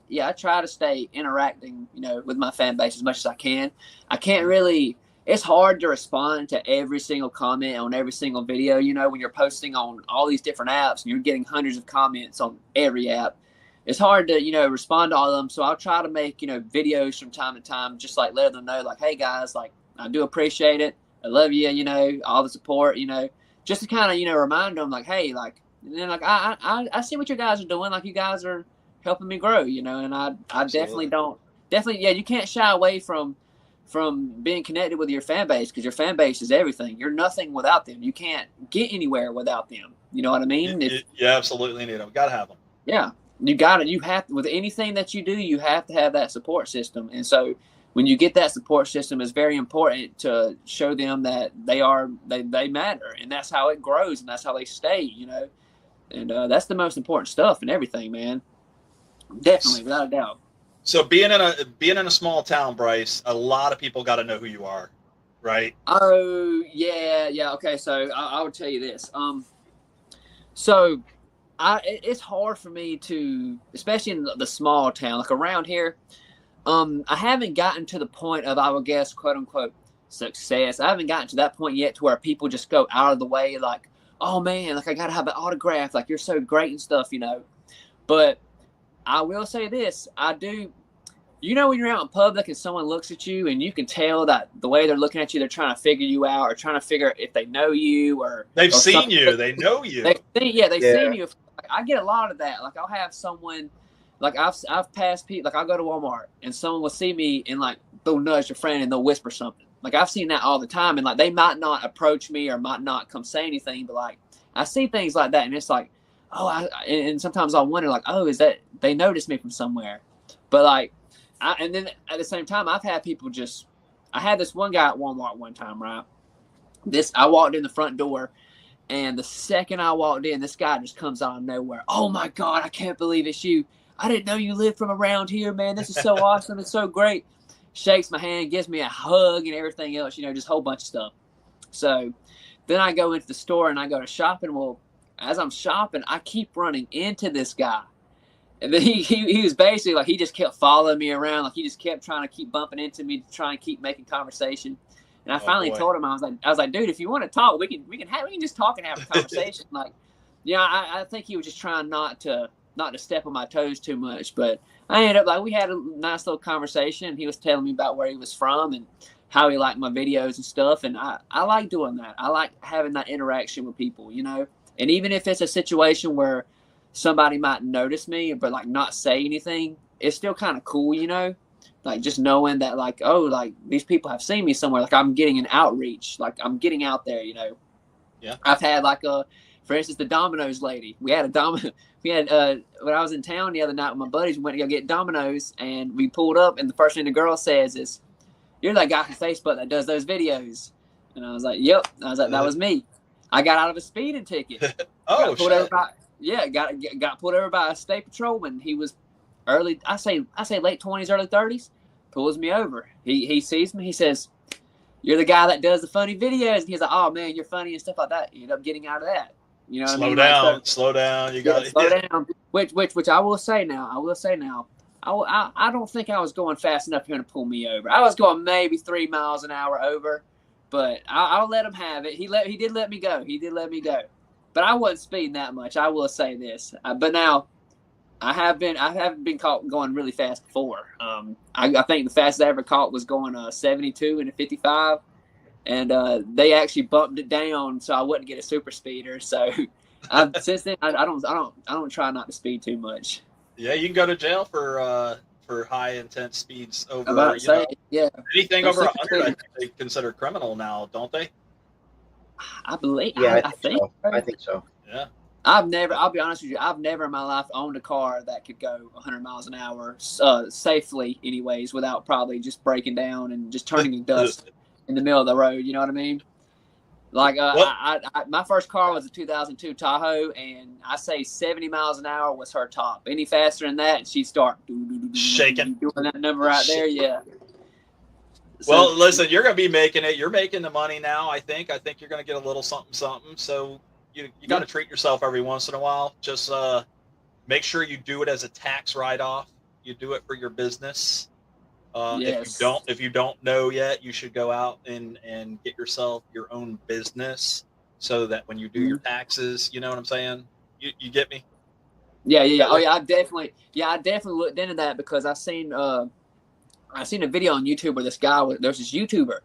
interacting, with my fan base as much as I can. I can't really. It's hard to respond to every single comment on every single video. When you're posting on all these different apps and you're getting hundreds of comments on every app. It's hard to, respond to all of them. So I'll try to make, videos from time to time, just like letting them know, like, hey guys, like I do appreciate it. I love you, all the support, just to kind of, remind them like, hey, like, and then like, I see what you guys are doing. Like you guys are helping me grow, and I definitely you can't shy away from being connected with your fan base because your fan base is everything. You're nothing without them. You can't get anywhere without them. You know what I mean? You absolutely need them. Got to have them. Yeah. You have to, with anything that you do, you have to have that support system. And so when you get that support system, it's very important to show them that they matter, and that's how it grows and that's how they stay, and that's the most important stuff and everything, man. Definitely, without a doubt. So being in a small town, Bryce, a lot of people got to know who you are, right? Oh yeah. Okay. So I would tell you this. So it's hard for me to, especially in the small town, like around here. I haven't gotten to the point of, I would guess, quote unquote, success. I haven't gotten to that point yet to where people just go out of the way, like, oh man, like I gotta have an autograph, like you're so great and stuff, But I will say this, I do. When you're out in public and someone looks at you and you can tell that the way they're looking at you, they're trying to figure you out or trying to figure if they know you or they've seen you, they know you. They've seen you. I get a lot of that. Like I'll have someone, like I've passed people, like I'll go to Walmart and someone will see me and like they'll nudge their friend and they'll whisper something. Like I've seen that all the time, and like they might not approach me or might not come say anything, but like I see things like that, and it's like, oh, and sometimes I'll wonder like, oh, is that they noticed me from somewhere? But like, and then at the same time, I've had people I had this one guy at Walmart one time, right? I walked in the front door, and the second I walked in, this guy just comes out of nowhere. Oh my God, I can't believe it's you. I didn't know you lived from around here, man. This is so awesome. It's so great. Shakes my hand, gives me a hug and everything else, just a whole bunch of stuff. So then I go into the store and I go to shopping. Well, as I'm shopping, I keep running into this guy. And then he was basically like, he just kept following me around. Like he just kept trying to keep bumping into me to try and keep making conversation. And I finally told him, I was like, dude, if you want to talk, we can just talk and have a conversation. Like, I think he was just trying not to step on my toes too much. But I ended up, like, we had a nice little conversation. He was telling me about where he was from and how he liked my videos and stuff. And I like doing that. I like having that interaction with people, And even if it's a situation where somebody might notice me but like not say anything, it's still kind of cool, Like just knowing that like, oh, like these people have seen me somewhere. Like I'm getting an outreach. Like I'm getting out there, Yeah. I've had like for instance, the Domino's lady. We had when I was in town the other night with my buddies, we went to go get Domino's and we pulled up and the first thing the girl says is, "You're that guy from Facebook that does those videos." And I was like, "Yep." I was like, "That was me." I got out of a speeding ticket. Oh, shit. Got pulled over by a state patrolman. He was early, I say late 20s, early 30s. Pulls me over. He sees me. He says, "You're the guy that does the funny videos." And he's like, "Oh man, you're funny," and stuff like that. He ended up getting out of that. You know what I Slow mean? down, Like, so, slow down. You yeah, got slow down. Which I will say now. I don't think I was going fast enough for him to pull me over. I was going maybe 3 miles an hour over, but I'll let him have it. He did let me go. He did let me go, but I wasn't speeding that much. I will say this. But now I haven't been caught going really fast before. I think the fastest I ever caught was going 72 in a 55, and they actually bumped it down so I wouldn't get a super speeder. So since then I don't try not to speed too much. Yeah, you can go to jail for high intense speeds I'm over, about to say, yeah, anything no over super 100. I speeder. think they consider criminal now, don't they? I believe. Yeah, I think. so. I think so. Yeah. I'll be honest with you, I've never in my life owned a car that could go 100 miles an hour safely, anyways, without probably just breaking down and just turning to dust in the middle of the road. You know what I mean? Like, my first car was a 2002 Tahoe, and I say 70 miles an hour was her top. Any faster than that, and she'd start Shaking. doing that number right there. Yeah. Well, So, listen, you're going to be making it. You're making the money now, I think. I think you're going to get a little something, something. So you got to treat yourself every once in a while. Just make sure you do it as a tax write-off. You do it for your business. yes. If you don't know yet, you should go out and get yourself your own business so that when you do your taxes, you know what I'm saying? You get me? Yeah. Oh yeah, I definitely looked into that because I seen a video on YouTube where there's this YouTuber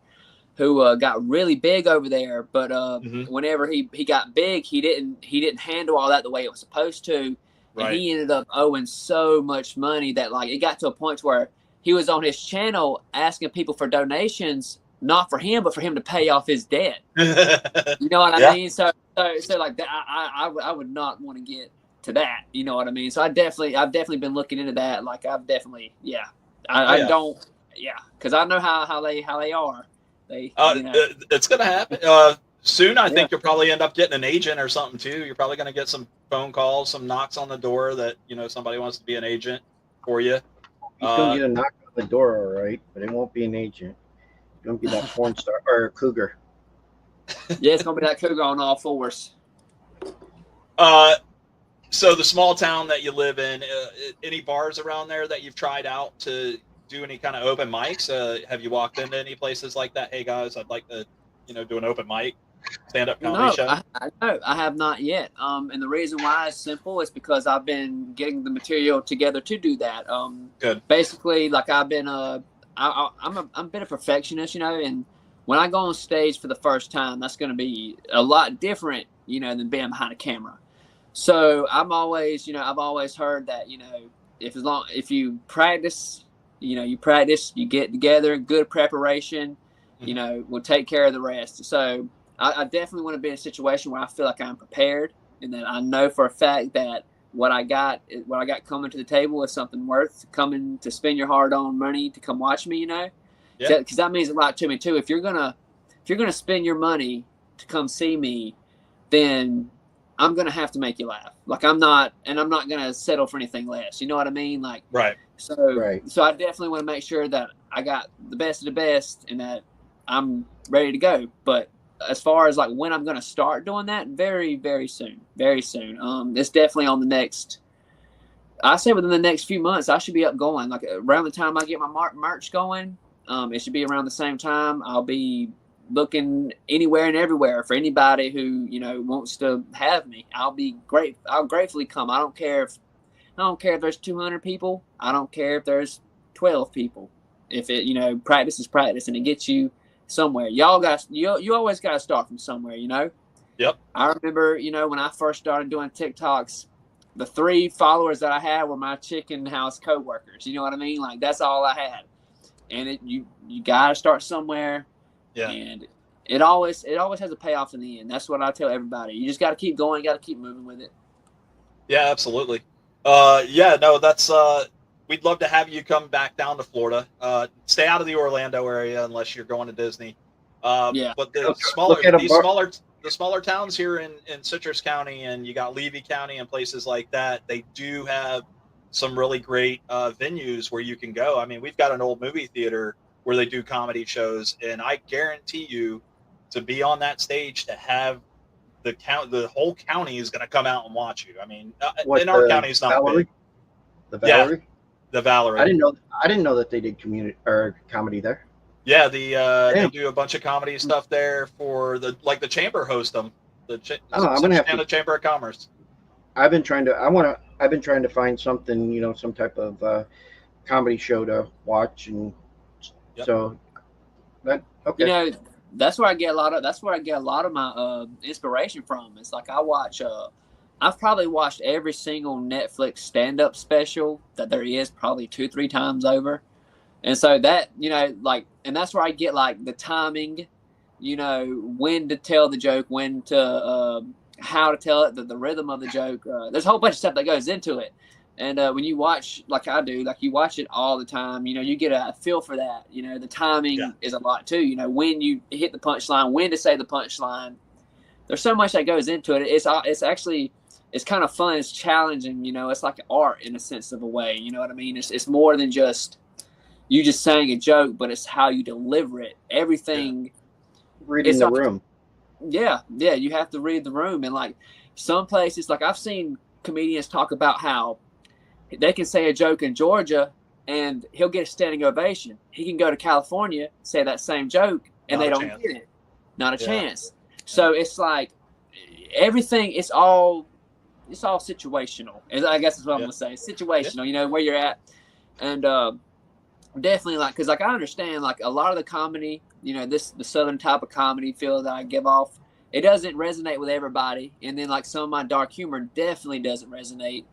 who got really big over there, but whenever he got big, he didn't handle all that the way it was supposed to, and he ended up owing so much money that like it got to a point where he was on his channel asking people for donations, not for him, but for him to pay off his debt. You know what I mean? So like that, I would not want to get to that. You know what I mean? So I've definitely been looking into that. Like I've definitely, I don't, because I know how they are. They, it's gonna happen soon. I think you'll probably end up getting an agent or something too. You're probably gonna get some phone calls, some knocks on the door that somebody wants to be an agent for you. He's gonna get a knock on the door, all right, but it won't be an agent. It's gonna be that porn star or a cougar. Yeah, it's gonna be that cougar on all fours. So the small town that you live in, any bars around there that you've tried out to do any kind of open mics? Have you walked into any places like that? Hey guys, I'd like to, do an open mic, stand-up comedy show. No, I have not yet. And the reason why is simple. It's because I've been getting the material together to do that. Good. Basically, like I've been I'm a bit of perfectionist, and when I go on stage for the first time, that's going to be a lot different, than being behind a camera. So I'm always, I've always heard that, if you practice, you get together, good preparation, will take care of the rest. So I definitely want to be in a situation where I feel like I'm prepared and that I know for a fact that what I got coming to the table is something worth coming to spend your hard-earned money to come watch me, because that means a lot to me too. If you're gonna spend your money to come see me, then I'm gonna have to make you laugh. Like I'm not gonna settle for anything less. You know what I mean? Like right. So I definitely want to make sure that I got the best of the best and that I'm ready to go. But as far as like when I'm gonna start doing that, very, very soon. Very soon. It's definitely on the next. I say within the next few months, I should be up going. Like around the time I get my merch going, it should be around the same time. I'll be looking anywhere and everywhere for anybody who wants to have me. I'll gratefully come. I don't care if there's 200 people. I don't care if there's 12 people. If it practice is practice and it gets you somewhere. You always got to start from somewhere. Yep. I remember when I first started doing TikToks, the 3 followers that I had were my chicken house coworkers. You know what I mean? Like that's all I had. And you got to start somewhere. Yeah. And it always has a payoff in the end. That's what I tell everybody. You just got to keep going. You got to keep moving with it. Yeah, absolutely. That's we'd love to have you come back down to Florida. Stay out of the Orlando area unless you're going to Disney. But the smaller towns here in Citrus County, and you got Levy County and places like that, they do have some really great venues where you can go. I mean, we've got an old movie theater where they do comedy shows, and I guarantee you to be on that stage, to have the whole county is going to come out and watch you. I mean, What, in our county, it's not Valerie? big. The Valerie? The Valerie. I didn't know that they did comedy there. Yeah, they do a bunch of comedy stuff there for the chamber host them. I'm gonna have to. The Chamber of Commerce. I've been trying to find something, you know, some type of comedy show to watch, and so that okay. You know, that's where I get a lot of my inspiration from. It's like I've probably watched every single Netflix stand-up special that there is, probably 2-3 times over. And so that, you know, like, and that's where I get like the timing, you know, when to tell the joke, when to, how to tell it, the rhythm of the joke. There's a whole bunch of stuff that goes into it. And when you watch, like I do, like you watch it all the time, you know, you get a feel for that. You know, the timing is a lot too. You know, when you hit the punchline, when to say the punchline. There's so much that goes into it. It's actually, it's kind of fun. It's challenging. You know, it's like art in a sense of a way. You know what I mean? It's more than just you just saying a joke, but it's how you deliver it. Everything. Reading the room. Yeah. You have to read the room. And like some places, like I've seen comedians talk about how they can say a joke in Georgia and he'll get a standing ovation. He can go to California, say that same joke, and they don't get it. Not a chance. So it's like everything, it's all situational. I guess that's what I'm going to say. Situational, you know, where you're at. And definitely like, because like I understand like a lot of the comedy, you know, the Southern type of comedy feel that I give off, it doesn't resonate with everybody. And then like some of my dark humor definitely doesn't resonate.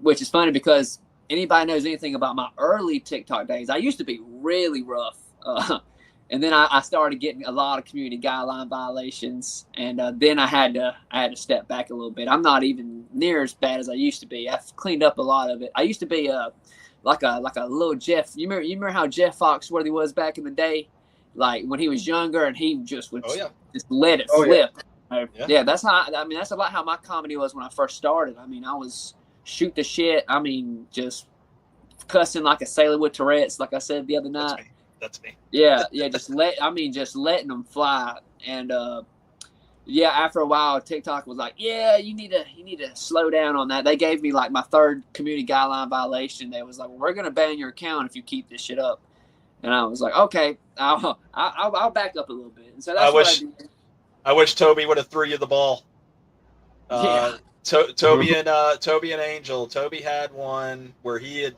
Which is funny because anybody knows anything about my early TikTok days, I used to be really rough. And then I started getting a lot of community guideline violations. And then I had to step back a little bit. I'm not even near as bad as I used to be. I've cleaned up a lot of it. I used to be like a little Jeff. You remember how Jeff Foxworthy was back in the day? Like when he was younger and he just would just let it flip. Yeah, that's about how my comedy was when I first started. I mean, I was shoot the shit. I mean, just cussing like a sailor with Tourette's, like I said the other night. That's me. Yeah, just letting them fly. And after a while, TikTok was like, yeah, you need to slow down on that. They gave me like my third community guideline violation. They was like, well, we're gonna ban your account if you keep this shit up. And I was like, okay, I'll back up a little bit. And so that's I wish Toby would have threw you the ball. Toby and Angel. Toby had one where he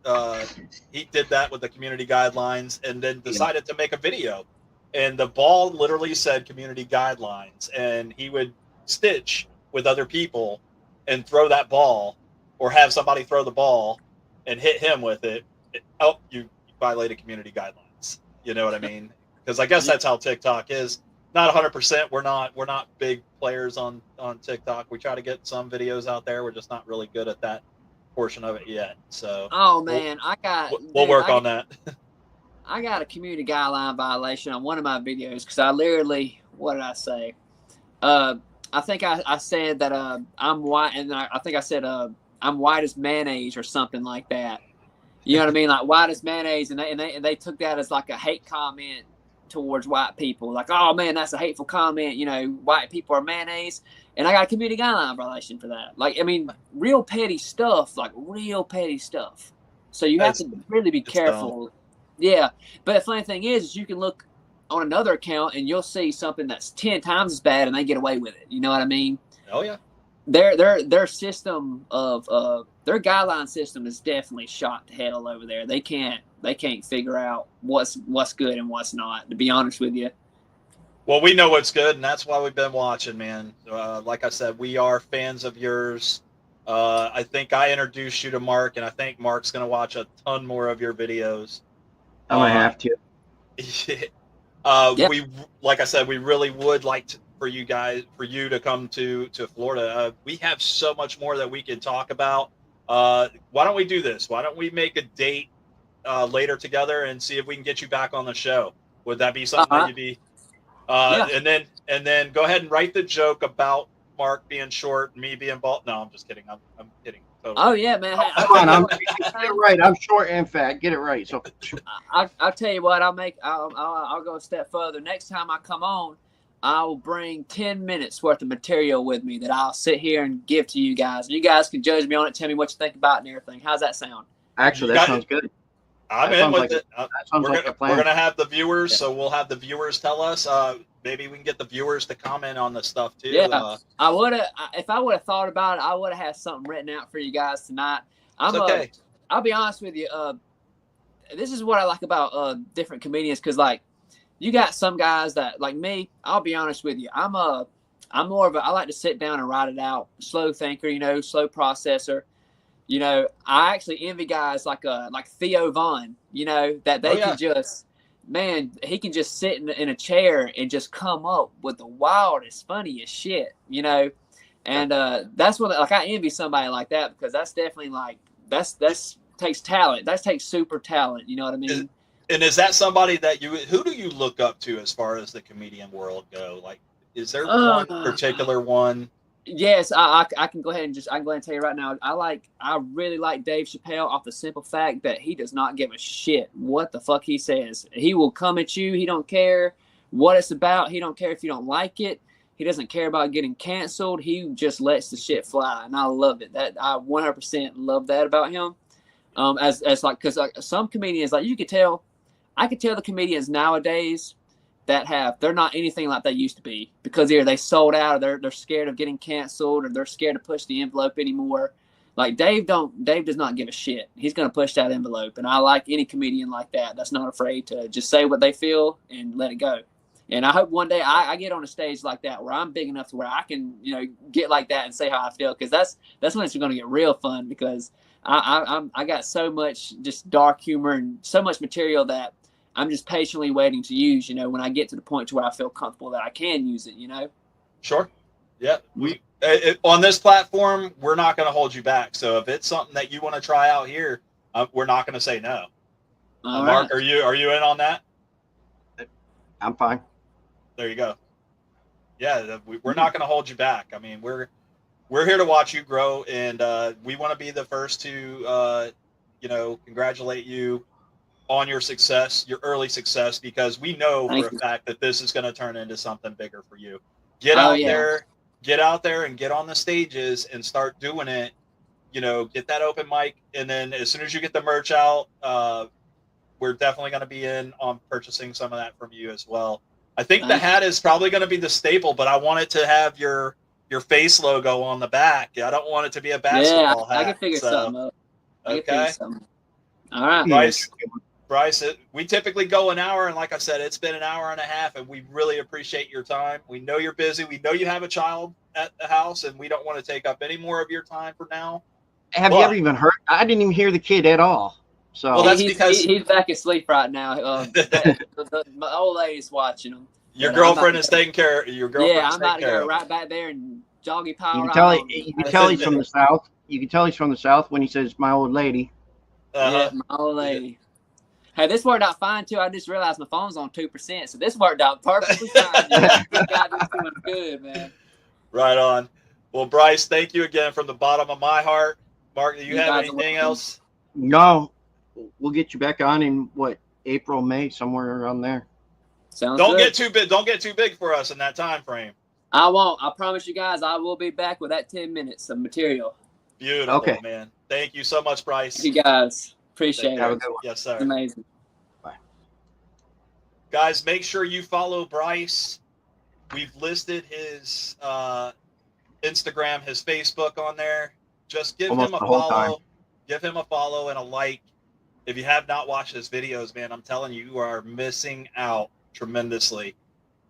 did that with the community guidelines and then decided to make a video. And the ball literally said community guidelines, and he would stitch with other people and throw that ball, or have somebody throw the ball and hit him with it. You violated community guidelines. You know what I mean? Because I guess that's how TikTok is. Not 100%. We're not big players on TikTok. We try to get some videos out there. We're just not really good at that portion of it yet. So we'll work on that. I got a community guideline violation on one of my videos because I literally, what did I say? I think I said that I'm white, and I think I said I'm white as mayonnaise or something like that. You know what I mean? Like white as mayonnaise, and they took that as like a hate comment towards white people. Like, oh man, that's a hateful comment. You know, white people are mayonnaise, and I got a community guideline violation for that. Like, I mean, real petty stuff. So you have to really be careful. Yeah, but the funny thing is you can look on another account and you'll see something that's 10 times as bad, and they get away with it. You know what I mean? Oh yeah. Their system of their guideline system is definitely shot to hell over there. They can't figure out what's good and what's not, to be honest with you. Well, we know what's good, and that's why we've been watching, man. Like I said, we are fans of yours. I think I introduced you to Mark, and I think Mark's going to watch a ton more of your videos. I'm going to have to. We, like I said, we really would like for you to come to Florida. We have so much more that we can talk about. Why don't we do this? Why don't we make a date later together and see if we can get you back on the show? Would that be something that you'd be? And then go ahead and write the joke about Mark being short and me being bald. No, I'm just kidding. I'm kidding. Totally. Oh yeah, man. Come on, get it right. I'm short and fat. Get it right. So I'll tell you what. I'll go a step further. Next time I come on, I will bring 10 minutes worth of material with me that I'll sit here and give to you guys. You guys can judge me on it, tell me what you think about it and everything. How's that sound? Actually, that sounds good. I'm That in sounds with like it. that sounds like a plan. We're gonna have the viewers, Yeah. so we'll have the viewers tell us. Maybe we can get the viewers to comment on the stuff too. Yeah, I would have. If I would have thought about it, I would have had something written out for you guys tonight. It's okay. I'll be honest with you. This is what I like about different comedians, because like you got some guys that like me. I'll be honest with you. I'm more of a. I like to sit down and write it out. Slow thinker, slow processor. I actually envy guys like Theo Vaughn. That they can just. Man, he can just sit in a chair and just come up with the wildest, funniest shit, and that's what I envy somebody like that, because that's definitely that's takes talent. That takes super talent. You know what I mean? And is that somebody that who do you look up to as far as the comedian world go? Like, is there one particular one? Yes, I can go ahead and tell you right now. I really like Dave Chappelle off the simple fact that he does not give a shit what the fuck he says. He will come at you. He don't care what it's about. He don't care if you don't like it. He doesn't care about getting canceled. He just lets the shit fly, and I love it. That I 100% love that about him. Because some comedians, like I could tell the comedians nowadays that they're not anything like they used to be, because either they sold out, or they're scared of getting canceled, or they're scared to push the envelope anymore. Like Dave does not give a shit. He's going to push that envelope. And I like any comedian like that that's not afraid to just say what they feel and let it go. And I hope one day I get on a stage like that where I'm big enough to where I can, get like that and say how I feel, because that's when it's going to get real fun, because I got so much just dark humor and so much material that I'm just patiently waiting to use, when I get to the point to where I feel comfortable that I can use it, Sure. Yeah. On this platform, we're not going to hold you back. So if it's something that you want to try out here, we're not going to say no. Mark, right. Are you in on that? I'm fine. There you go. Yeah, we're not going to hold you back. I mean, we're here to watch you grow, and we want to be the first to, congratulate you on your success, your early success, because we know for a fact that this is going to turn into something bigger for you. Get out there and get on the stages and start doing it. Get that open mic, and then as soon as you get the merch out, we're definitely going to be in on purchasing some of that from you as well. I think the hat is probably going to be the staple, but I want it to have your face logo on the back. I don't want it to be a basketball hat. I can figure something up. Okay. All right. Bryce, we typically go an hour, and like I said, it's been an hour and a half, and we really appreciate your time. We know you're busy. We know you have a child at the house, and we don't want to take up any more of your time for now. Have you ever even heard? I didn't even hear the kid at all. So well, that's because he's back asleep right now. My old lady's watching him. Your girlfriend is taking care of your girlfriend. Yeah, I'm about to go right back there and doggy pile. You can tell he's from the South. You can tell he's from the South when he says "my old lady." Yeah, my old lady. Yeah. Hey, this worked out fine too. I just realized my phone's on 2%, so this worked out perfectly fine. God, this is doing good, man. Right on. Well, Bryce, thank you again from the bottom of my heart. Mark, do you have anything else? No, we'll get you back on in April, May, somewhere around there. Sounds Don't good. get too big. Don't get too big for us in that time frame. I won't. I promise you guys, I will be back with that 10 minutes of material. Beautiful, man. Thank you so much, Bryce. Thank you guys. Appreciate it. Yes, sir. It's amazing. Bye. Guys, make sure you follow Bryce. We've listed his Instagram, his Facebook on there. Just give him a follow. Give him a follow and a like. If you have not watched his videos, man, I'm telling you, you are missing out tremendously.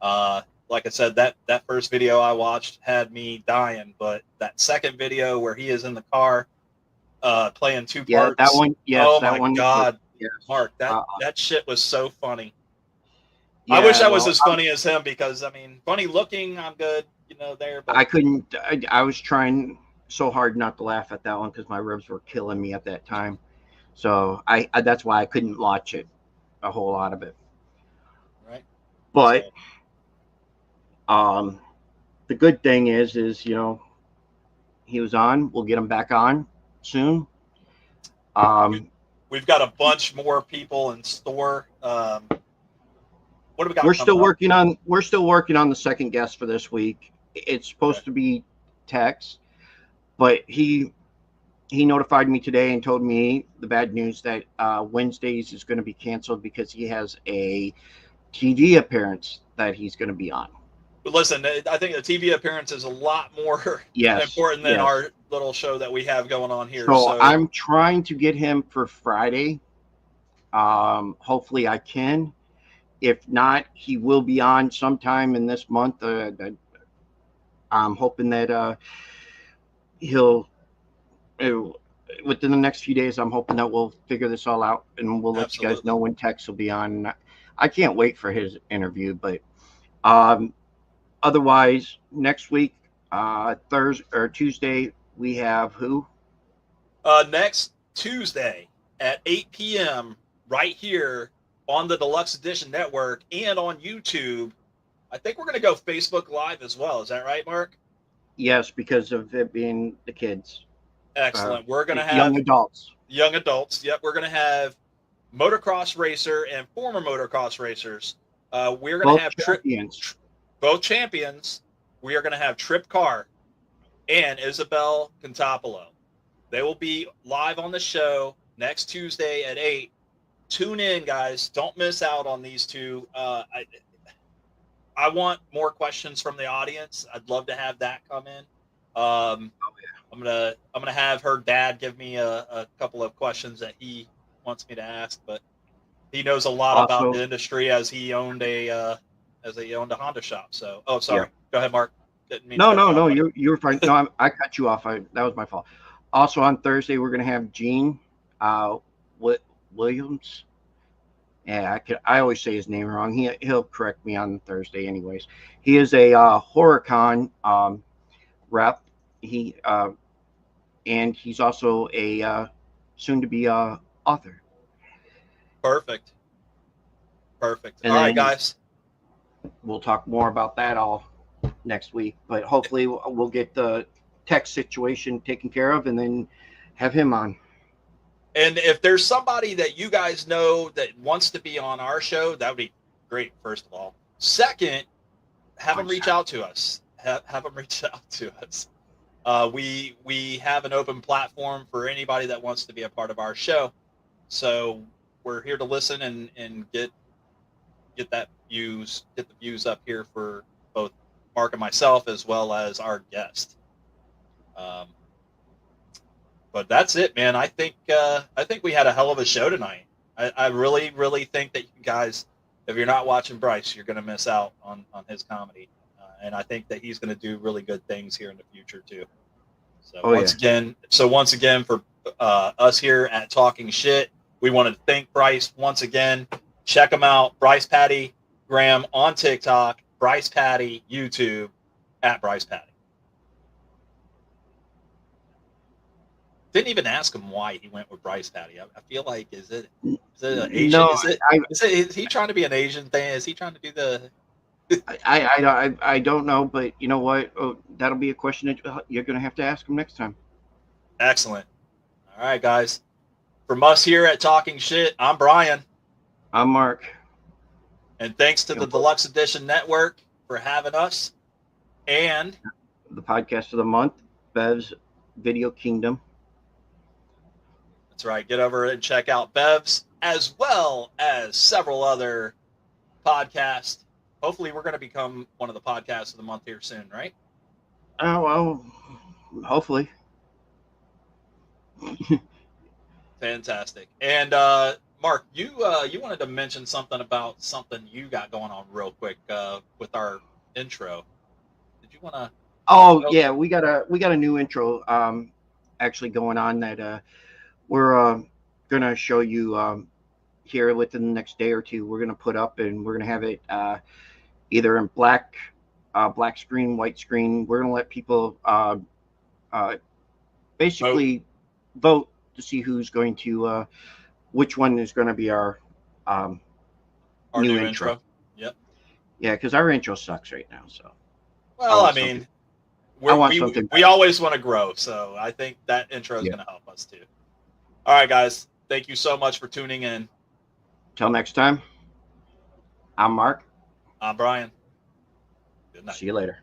Like I said, that first video I watched had me dying, but that second video where he is in the car playing two parts. Yeah, that one. Yes, oh that my one, God, yes. Mark, that shit was so funny. Yeah, I wish I was as funny as him, because I mean, funny looking, I'm good, there. But I couldn't. I was trying so hard not to laugh at that one because my ribs were killing me at that time. So I that's why I couldn't watch it, a whole lot of it. Right. But the good thing is he was on. We'll get him back on soon. We've got a bunch more people in store. What do we got? We're still coming up? working on the second guest for this week. It's supposed to be Tex, but he notified me today and told me the bad news that Wednesdays is going to be canceled because he has a TV appearance that he's going to be on. But listen, I think the TV appearance is a lot more Yes, important than yes. our little show that we have going on here. So I'm trying to get him for Friday. Hopefully I can. If not, he will be on sometime in this month. I'm hoping that he'll within the next few days. I'm hoping that we'll figure this all out, and we'll let you guys know when Tex will be on. I can't wait for his interview, but otherwise, next week, Thursday or Tuesday, we have who? Next Tuesday at 8 p.m. right here on the Deluxe Edition Network and on YouTube. I think we're going to go Facebook Live as well. Is that right, Mark? Yes, because of it being the kids. Excellent. We're going to have young adults. Young adults. Yep. We're going to have motocross racer and former motocross racers. We're going to have both champions. We are going to have Trip Carr and Isabel Contopolo. They will be live on the show next Tuesday at 8. Tune in, guys. Don't miss out on these two. I want more questions from the audience. I'd love to have that come in. I'm gonna have her dad give me a couple of questions that he wants me to ask, but he knows a lot about the industry as he owned a Honda shop. So, sorry. Yeah. Go ahead, Mark. No. You're fine. No, I cut you off. That was my fault. Also on Thursday, we're gonna have Gene Williams. Yeah, I always say his name wrong. He'll correct me on Thursday, anyways. He is a HorrorCon rep. And he's also a soon-to-be author. Perfect. And all right, guys. We'll talk more about that all next week, but hopefully we'll get the tech situation taken care of and then have him on. And if there's somebody that you guys know that wants to be on our show, that would be great, first of all. Second, have them reach out to us. Have them reach out to us. We have an open platform for anybody that wants to be a part of our show. So we're here to listen and get the views up here for both Mark and myself as well as our guest. But that's it, man. I think we had a hell of a show tonight. I really, really think that you guys, if you're not watching Bryce, you're going to miss out on his comedy. And I think that he's going to do really good things here in the future too. So once again, for us here at Talking Shttt, we want to thank Bryce once again. Check him out, Bryce Patty Graham on TikTok, Bryce Patty YouTube at Bryce Patty. Didn't even ask him why he went with Bryce Patty. I feel like is it an Asian? No, is he trying to be an Asian thing? Is he trying to do the? I don't know, but you know what? That'll be a question that you're going to have to ask him next time. Excellent. All right, guys. From us here at Talking Shttt, I'm Brian. I'm Mark. And thanks to the Deluxe Edition Network for having us. And the podcast of the month, Bev's Video Kingdom. That's right. Get over and check out Bev's as well as several other podcasts. Hopefully, we're going to become one of the podcasts of the month here soon, right? Oh, well, hopefully. Fantastic. And Mark, you wanted to mention something about something you got going on real quick with our intro. Did you want to? Oh, yeah, we got a new intro actually going on that we're going to show you here within the next day or two. We're going to put up, and we're going to have it either in black screen, white screen. We're going to let people basically vote to see who's going to which one is going to be our new intro. Yep. Yeah, because our intro sucks right now. So. Well, I mean, we always want to grow, so I think that intro is going to help us too. All right, guys. Thank you so much for tuning in. Till next time, I'm Mark. I'm Brian. Good night. See you later.